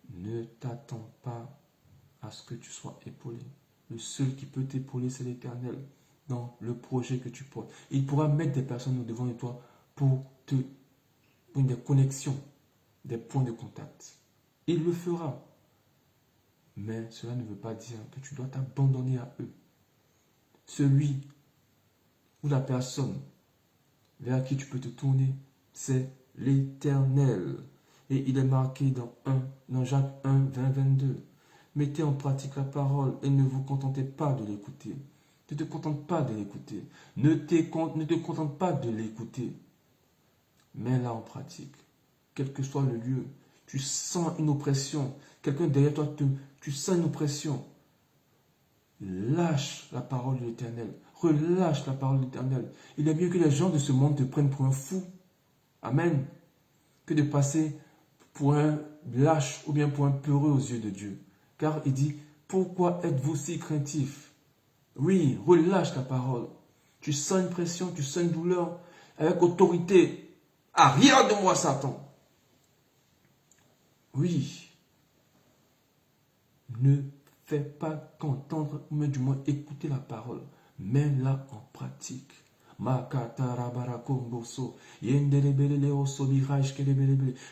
Ne t'attends pas à ce que tu sois épaulé. Le seul qui peut t'épauler, c'est l'Éternel dans le projet que tu portes. Il pourra mettre des personnes au-devant de toi pour des connexions, des points de contact. Il le fera. Mais cela ne veut pas dire que tu dois t'abandonner à eux. Celui ou la personne vers qui tu peux te tourner, c'est l'Éternel. Et il est marqué dans Jacques 1, 20, 22. Mettez en pratique la parole et ne vous contentez pas de l'écouter. Ne te contente pas de l'écouter. Ne te contente pas de l'écouter. Mets-la en pratique. Quel que soit le lieu, tu sens une oppression. Quelqu'un derrière toi, tu sens une oppression. Lâche la parole de l'Éternel. Relâche la parole de l'Éternel. Il est mieux que les gens de ce monde te prennent pour un fou. Amen. Que de passer pour un lâche ou bien pour un peureux aux yeux de Dieu. Car il dit, pourquoi êtes-vous si craintifs? Oui, relâche la parole. Tu sens une pression, tu sens une douleur. Avec autorité. Arrière de moi, Satan. Oui. Ne fais pas qu'entendre, mais du moins écouter la parole. Mets-la en pratique.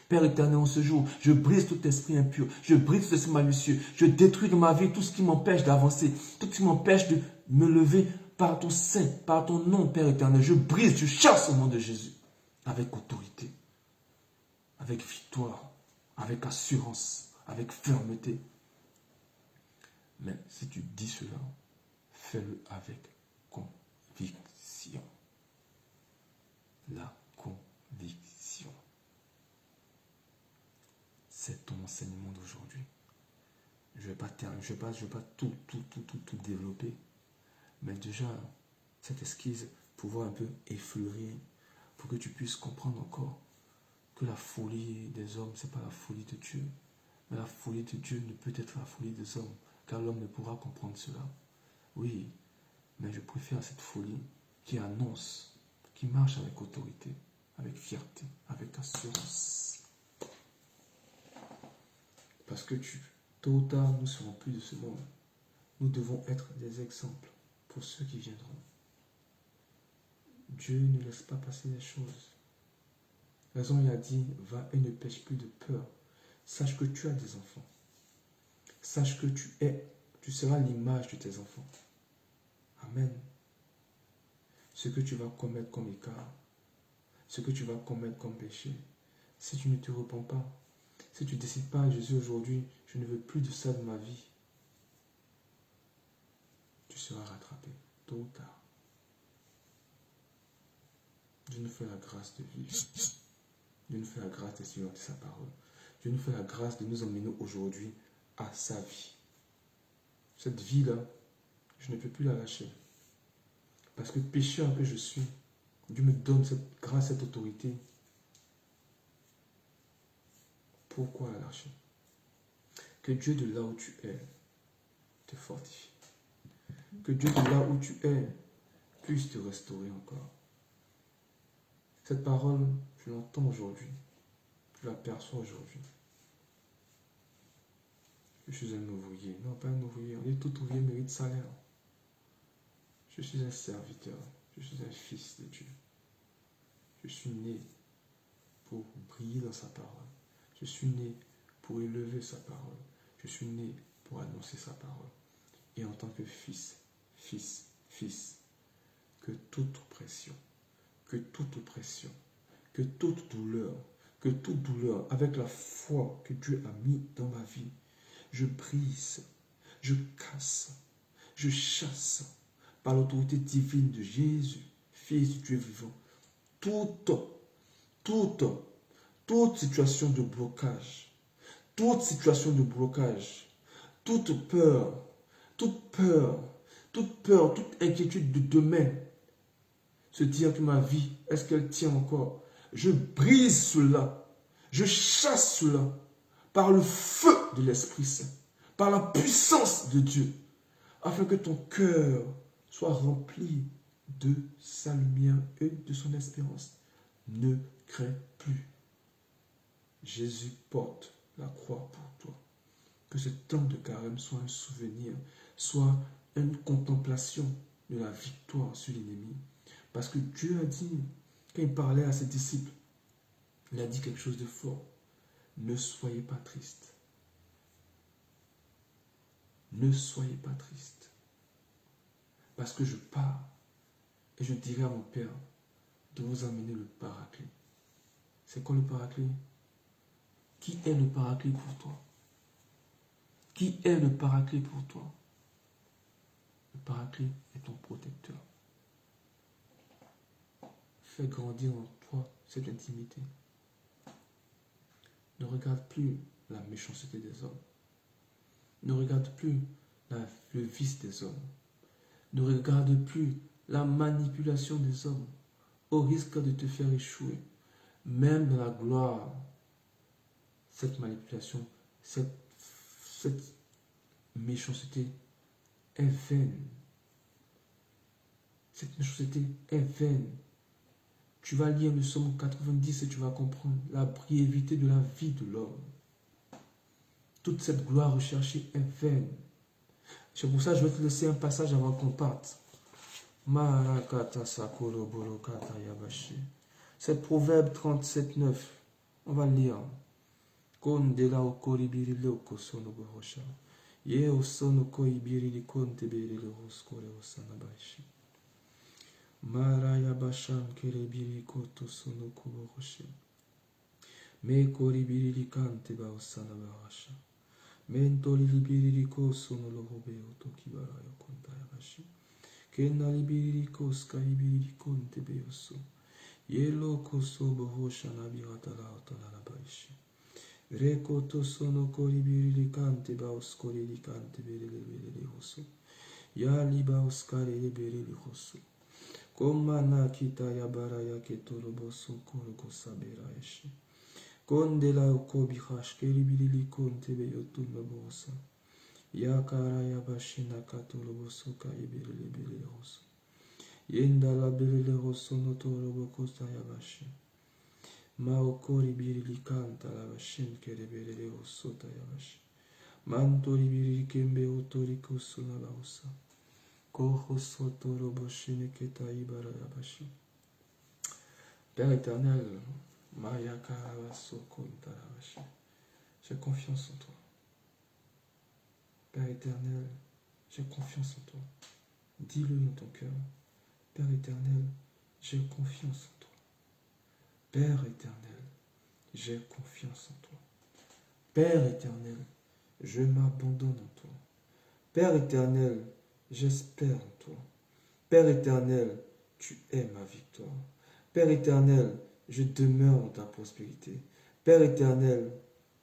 Père éternel, en ce jour, je brise tout esprit impur, je brise tout esprit malicieux, je détruis de ma vie tout ce qui m'empêche d'avancer, tout ce qui m'empêche de me lever par ton sein, par ton nom, Père éternel. Je brise, je chasse au nom de Jésus, avec autorité, avec victoire, avec assurance, avec fermeté. Mais si tu dis cela, fais-le avec conviction. La conviction. C'est ton enseignement d'aujourd'hui. Je ne vais pas tout développer. Mais déjà, cette esquisse, pouvoir un peu effleurer, pour que tu puisses comprendre encore que la folie des hommes, ce n'est pas la folie de Dieu. Mais la folie de Dieu ne peut être la folie des hommes, car l'homme ne pourra comprendre cela. Oui, mais je préfère cette folie qui annonce, qui marche avec autorité, avec fierté, avec assurance. Parce que tôt ou tard, nous ne serons plus de ce monde. Nous devons être des exemples pour ceux qui viendront. Dieu ne laisse pas passer les choses. raison il a dit, va et ne pêche plus de peur. Sache que tu as des enfants. Sache que tu seras l'image de tes enfants. Amen. Ce que tu vas commettre comme écart, ce que tu vas commettre comme péché, si tu ne te repens pas, si tu ne décides pas, Jésus, aujourd'hui, je ne veux plus de ça de ma vie, tu seras rattrapé, tôt ou tard. Dieu nous fait la grâce de vivre. Dieu nous fait la grâce d'expérimenter sa parole. Dieu nous fait la grâce de nous emmener aujourd'hui à sa vie. Cette vie-là, je ne peux plus la lâcher. Parce que pécheur que je suis, Dieu me donne cette grâce, cette autorité. Pourquoi la lâcher? Que Dieu de là où tu es te fortifie. Que Dieu de là où tu es puisse te restaurer encore. Cette parole, je l'entends aujourd'hui. Je l'aperçois aujourd'hui. Je suis un ouvrier. Non, pas un ouvrier. On dit tout ouvrier mérite salaire. Je suis un serviteur. Je suis un fils de Dieu. Je suis né pour briller dans sa parole. Je suis né pour élever sa parole. Je suis né pour annoncer sa parole. Et en tant que fils, que toute oppression, que toute douleur, avec la foi que Dieu a mis dans ma vie, je brise, je casse, je chasse par l'autorité divine de Jésus, Fils du Dieu vivant, toute situation de blocage, toute peur, toute inquiétude de demain, se dire que ma vie, est-ce qu'elle tient encore? Je brise cela, je chasse cela par le feu de l'Esprit Saint, par la puissance de Dieu, afin que ton cœur soit rempli de sa lumière et de son espérance. Ne crains plus. Jésus porte la croix pour toi. Que ce temps de carême soit un souvenir, soit une contemplation de la victoire sur l'ennemi. Parce que Dieu a dit, quand il parlait à ses disciples, il a dit quelque chose de fort. Ne soyez pas tristes. Ne soyez pas tristes. Parce que je pars et je dirai à mon Père de vous amener le Paraclet. C'est quoi le Paraclet? Qui est le Paraclet pour toi? Qui est le Paraclet pour toi? Le Paraclet est ton protecteur. Fais grandir en toi cette intimité. Ne regarde plus la méchanceté des hommes. Ne regarde plus le vice des hommes. Ne regarde plus la manipulation des hommes au risque de te faire échouer. Même dans la gloire, cette manipulation, cette méchanceté est vaine. Cette méchanceté est vaine. Tu vas lire le psaume 90 et tu vas comprendre la brièveté de la vie de l'homme. Toute cette gloire recherchée est vaine. C'est pour ça que je vais te laisser un passage avant qu'on parte. C'est Proverbe 37, 9. On va lire. Maraya bashan kerebiri koto sono kuboroshe. Me koribiri kante ba osana bahasha. Mentori libiri ko sono lohobe otokibara yokontaya bashi. Kena libiri ko skaibiri konte beoso. Yelo koso bohosha nabirata la otala la bashi. Rekoto sono koribiri kante ba oskori kante bere hoso. Ya liba oskare bere hoso. Komana kita ya baraya ketorobo sokoro kosabera eshi. Kondela ukobi hashkeri bilili kontebe yotunda bosa. Ya karaya bashina katorobo soka ibele bele hoso. Yenda la bele hoso notorobo kosa ya bashi. Maokori bilili kanta la bashin kere bele hoso ta ya bashi. Mantori bilili kembe otori kosuna la hosa. Père éternel, J'ai confiance en toi. Père éternel, j'ai confiance en toi. Dis-le dans ton cœur. Père éternel, j'ai confiance en toi. Père éternel, j'ai confiance en toi. Père éternel, je m'abandonne en toi. Père éternel, j'espère en toi. Père éternel, tu es ma victoire. Père éternel, je demeure dans ta prospérité. Père éternel,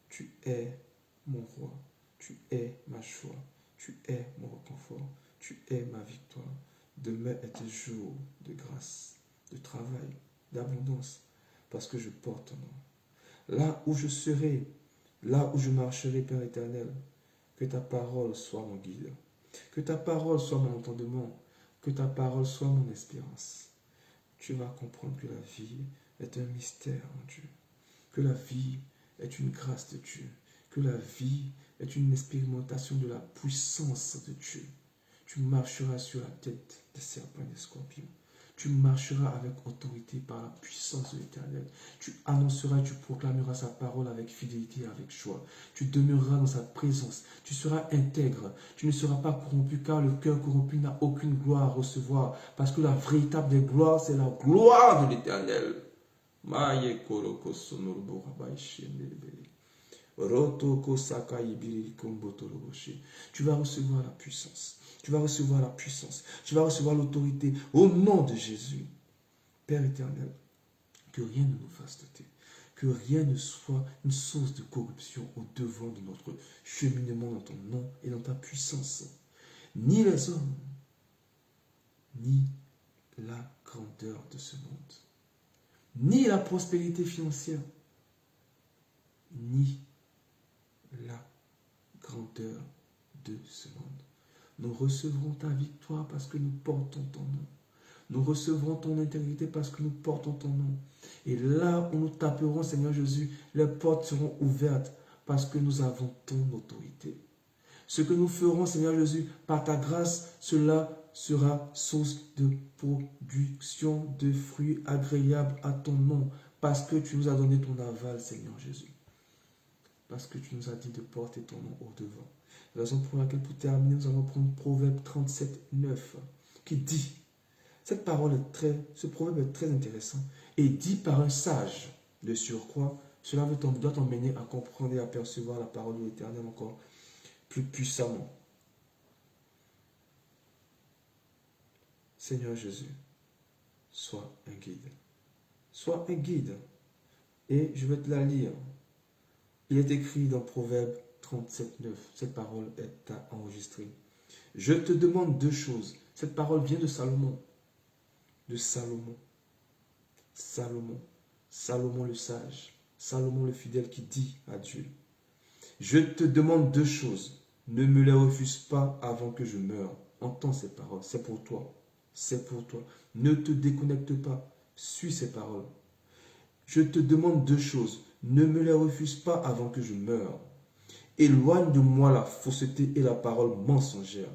tu es mon roi. Tu es ma joie. Tu es mon réconfort. Tu es ma victoire. Demain est un jour de grâce, de travail, d'abondance, parce que je porte ton nom. Là où je serai, là où je marcherai, Père éternel, que ta parole soit mon guide. Que ta parole soit mon entendement. Que ta parole soit mon espérance. Tu vas comprendre que la vie est un mystère en Dieu. Que la vie est une grâce de Dieu. Que la vie est une expérimentation de la puissance de Dieu. Tu marcheras sur la tête des serpents et des scorpions. Tu marcheras avec autorité par la puissance de l'Éternel. Tu annonceras, tu proclameras sa parole avec fidélité et avec joie. Tu demeureras dans sa présence. Tu seras intègre. Tu ne seras pas corrompu car le cœur corrompu n'a aucune gloire à recevoir. Parce que la véritable gloire, c'est la gloire de l'Éternel. Tu vas recevoir la puissance. Tu vas recevoir la puissance. Tu vas recevoir l'autorité au nom de Jésus. Père éternel, que rien ne nous fasse douter. Que rien ne soit une source de corruption au devant de notre cheminement dans ton nom et dans ta puissance. Ni les hommes, ni la grandeur de ce monde, ni la prospérité financière, ni la grandeur de ce monde. Nous recevrons ta victoire parce que nous portons ton nom. Nous recevrons ton intégrité parce que nous portons ton nom. Et là où nous taperons, Seigneur Jésus, les portes seront ouvertes parce que nous avons ton autorité. Ce que nous ferons, Seigneur Jésus, par ta grâce, cela sera source de production de fruits agréables à ton nom parce que tu nous as donné ton aval, Seigneur Jésus. Parce que tu nous as dit de porter ton nom au devant. La raison pour laquelle, pour terminer, nous allons prendre Proverbe 37, 9, qui dit, cette parole est ce proverbe est très intéressant, et dit par un sage de surcroît, cela doit t'emmener à comprendre et à percevoir la parole de l'Éternel encore plus puissamment. Seigneur Jésus, sois un guide. Sois un guide. Et je vais te la lire. Il est écrit dans Proverbe 37, 9. Cette parole est à enregistrer. Je te demande deux choses. Cette parole vient de Salomon. De Salomon. Salomon le sage. Salomon le fidèle qui dit à Dieu. Je te demande deux choses. Ne me les refuse pas avant que je meure. Entends ces paroles. C'est pour toi. C'est pour toi. Ne te déconnecte pas. Suis ces paroles. Je te demande deux choses. Ne me les refuse pas avant que je meure. Éloigne de moi la fausseté et la parole mensongère.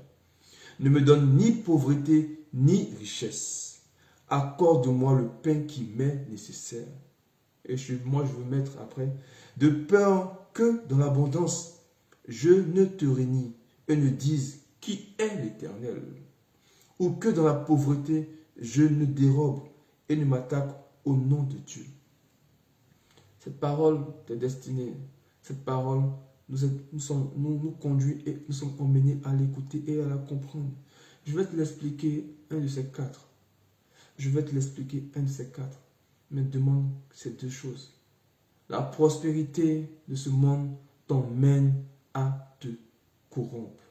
Ne me donne ni pauvreté ni richesse. Accorde-moi le pain qui m'est nécessaire. Et moi, je veux mettre après, de peur que dans l'abondance, je ne te réunis et ne dise qui est l'Éternel. Ou que dans la pauvreté, je ne dérobe et ne m'attaque au nom de Dieu. Cette parole est destinée, cette parole nous conduit et nous sommes emmenés à l'écouter et à la comprendre. Je vais te l'expliquer un de ces quatre. Mais demande ces deux choses. La prospérité de ce monde t'emmène à te corrompre.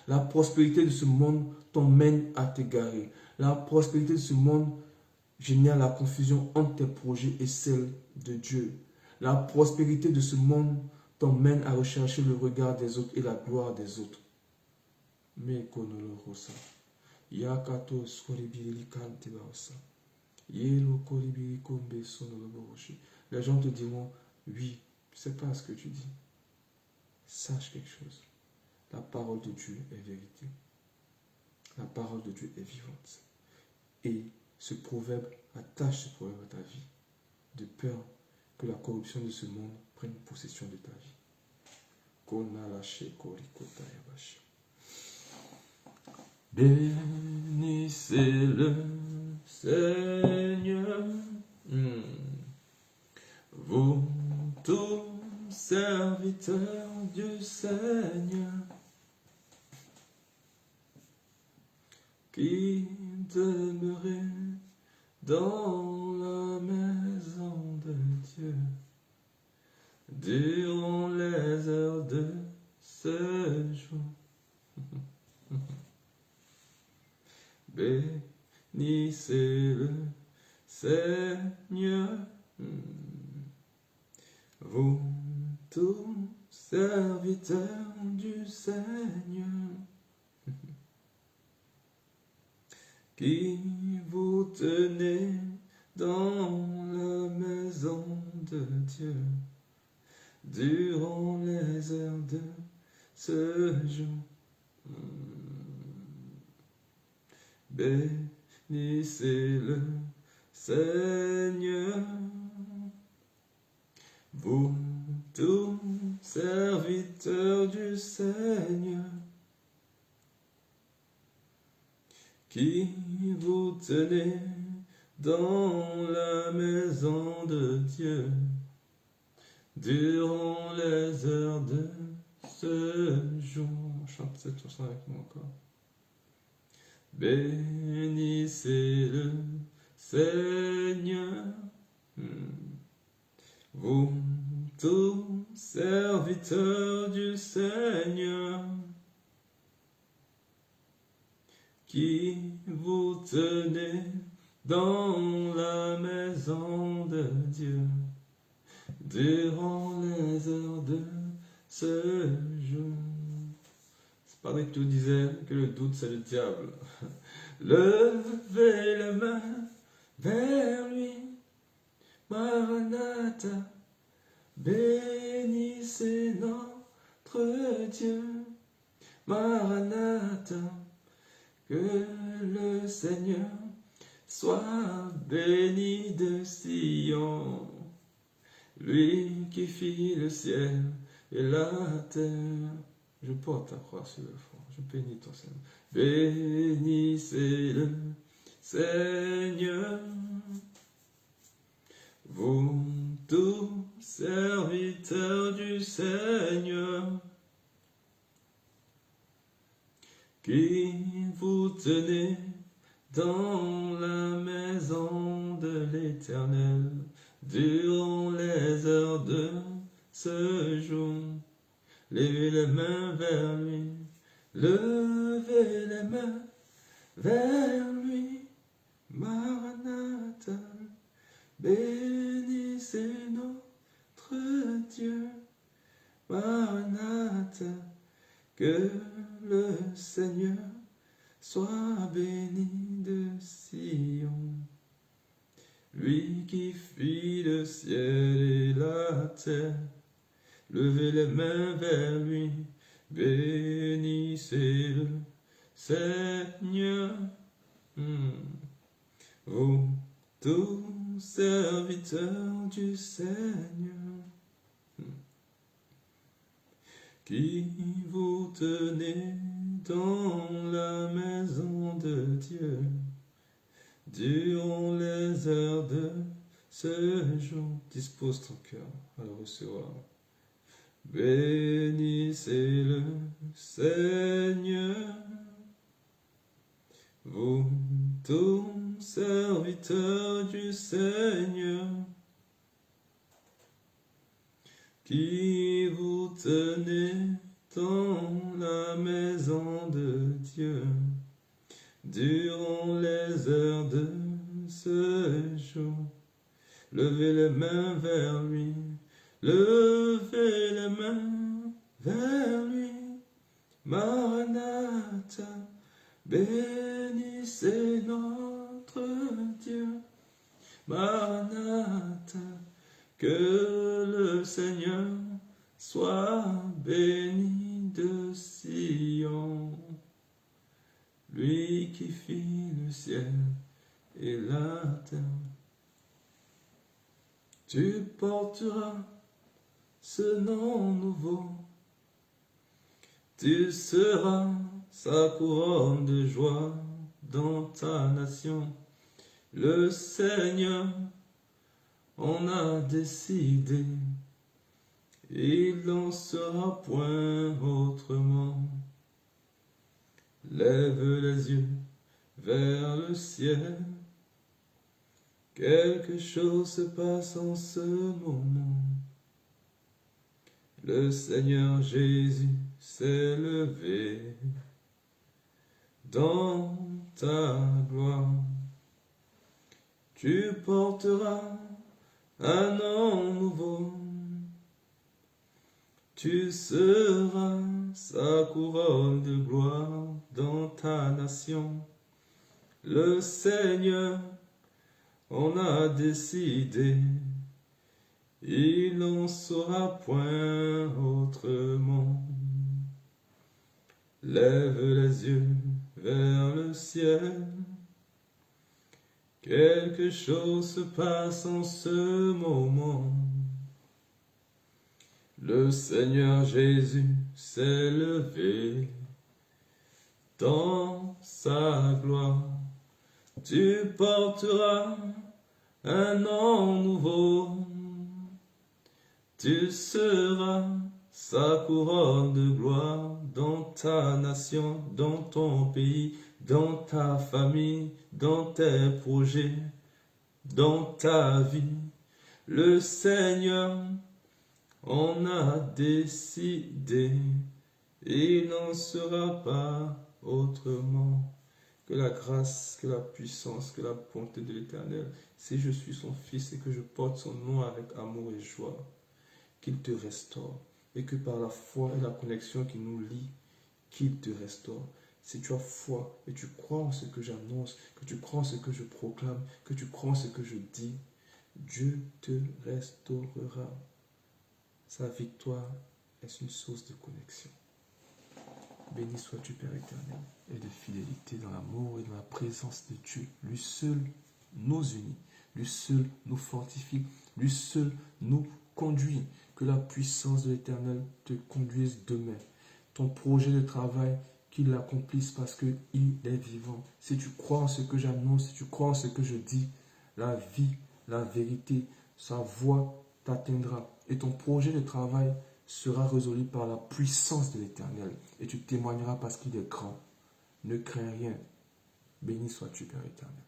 La prospérité de ce monde t'emmène à t'égarer. La prospérité de ce monde génère la confusion entre tes projets et celle de Dieu. La prospérité de ce monde t'emmène à rechercher le regard des autres et la gloire des autres. Mais konolorosa. Yakato skoribiri kante baosa. Yelo koribiri kombe sonoloboroshi. Les gens te diront, oui, je ne sais pas ce que tu dis. Sache quelque chose. La parole de Dieu est vérité. La parole de Dieu est vivante. Et ce proverbe, attache ce proverbe à ta vie. De peur que la corruption de ce monde prenne possession de ta vie. Bénissez le Seigneur, vous tous serviteurs du Seigneur, qui demeurez dans la maison de Dieu durant les heures de ce jour. Bénissez le Seigneur, vous tous serviteurs du Seigneur, qui vous tenez dans la maison de Dieu durant les heures de ce jour. Bénissez le Seigneur, vous tous serviteurs du Seigneur, qui vous tenez dans la maison de Dieu durant les heures de ce jour. On chante cette chanson avec moi encore. Bénissez le Seigneur, vous tous serviteurs du Seigneur, qui vous tenez dans la maison de Dieu durant les heures de ce jour. Patrick tout disait que le doute c'est le diable. Levez les mains vers lui, Maranatha, bénissez notre Dieu, Maranatha, que le Seigneur soit béni de Sion, lui qui fit le ciel et la terre. Je porte ta croix sur le front, je bénis ton Seigneur. Bénissez le Seigneur, vous tous serviteurs du Seigneur, qui vous tenez dans la maison de l'Éternel durant les heures de ce jour. Levez les mains vers lui, levez les mains vers lui, Maranatha, bénissez notre Dieu, Maranatha, que le Seigneur soit béni de Sion, lui qui fit le ciel et la terre. Levez les mains vers lui, bénissez le Seigneur, vous tous serviteurs du Seigneur, qui vous tenez dans la maison de Dieu durant les heures de ce jour. Dispose ton cœur à le recevoir. Bénissez le Seigneur, vous tous serviteurs du Seigneur, qui vous tenez dans la maison de Dieu durant les heures de ce jour. Levez les mains vers lui, levez les mains vers lui, Maranatha, bénissez notre Dieu, Maranatha, que le Seigneur soit béni de Sion, lui qui fit le ciel et la terre. Tu porteras ce nom nouveau. Tu seras sa couronne de joie dans ta nation. Le Seigneur en a décidé. Il n'en sera point autrement. Lève les yeux vers le ciel. Quelque chose se passe en ce moment. Le Seigneur Jésus s'est levé dans ta gloire. Tu porteras un nom nouveau. Tu seras sa couronne de gloire dans ta nation. Le Seigneur en a décidé. Il n'en sera point autrement. Lève les yeux vers le ciel. Quelque chose se passe en ce moment. Le Seigneur Jésus s'est levé dans sa gloire. Tu porteras un nom nouveau. Tu seras sa couronne de gloire dans ta nation, dans ton pays, dans ta famille, dans tes projets, dans ta vie. Le Seigneur en a décidé, il n'en sera pas autrement. Que la grâce, que la puissance, que la bonté de l'Éternel, si je suis son fils et que je porte son nom avec amour et joie, qu'il te restaure, et que par la foi et la connexion qui nous lie, qu'il te restaure. Si tu as foi et tu crois en ce que j'annonce, que tu crois en ce que je proclame, que tu crois en ce que je dis, Dieu te restaurera. Sa victoire est une source de connexion. Béni sois-tu, Père éternel, et de fidélité dans l'amour et dans la présence de Dieu. Lui seul nous unit, lui seul nous fortifie, lui seul nous conduit. Que la puissance de l'Éternel te conduise demain. Ton projet de travail, qu'il l'accomplisse parce qu'il est vivant. Si tu crois en ce que j'annonce, si tu crois en ce que je dis, la vie, la vérité, sa voix t'atteindra. Et ton projet de travail sera résolu par la puissance de l'Éternel. Et tu témoigneras parce qu'il est grand. Ne crains rien. Béni sois-tu, Père éternel.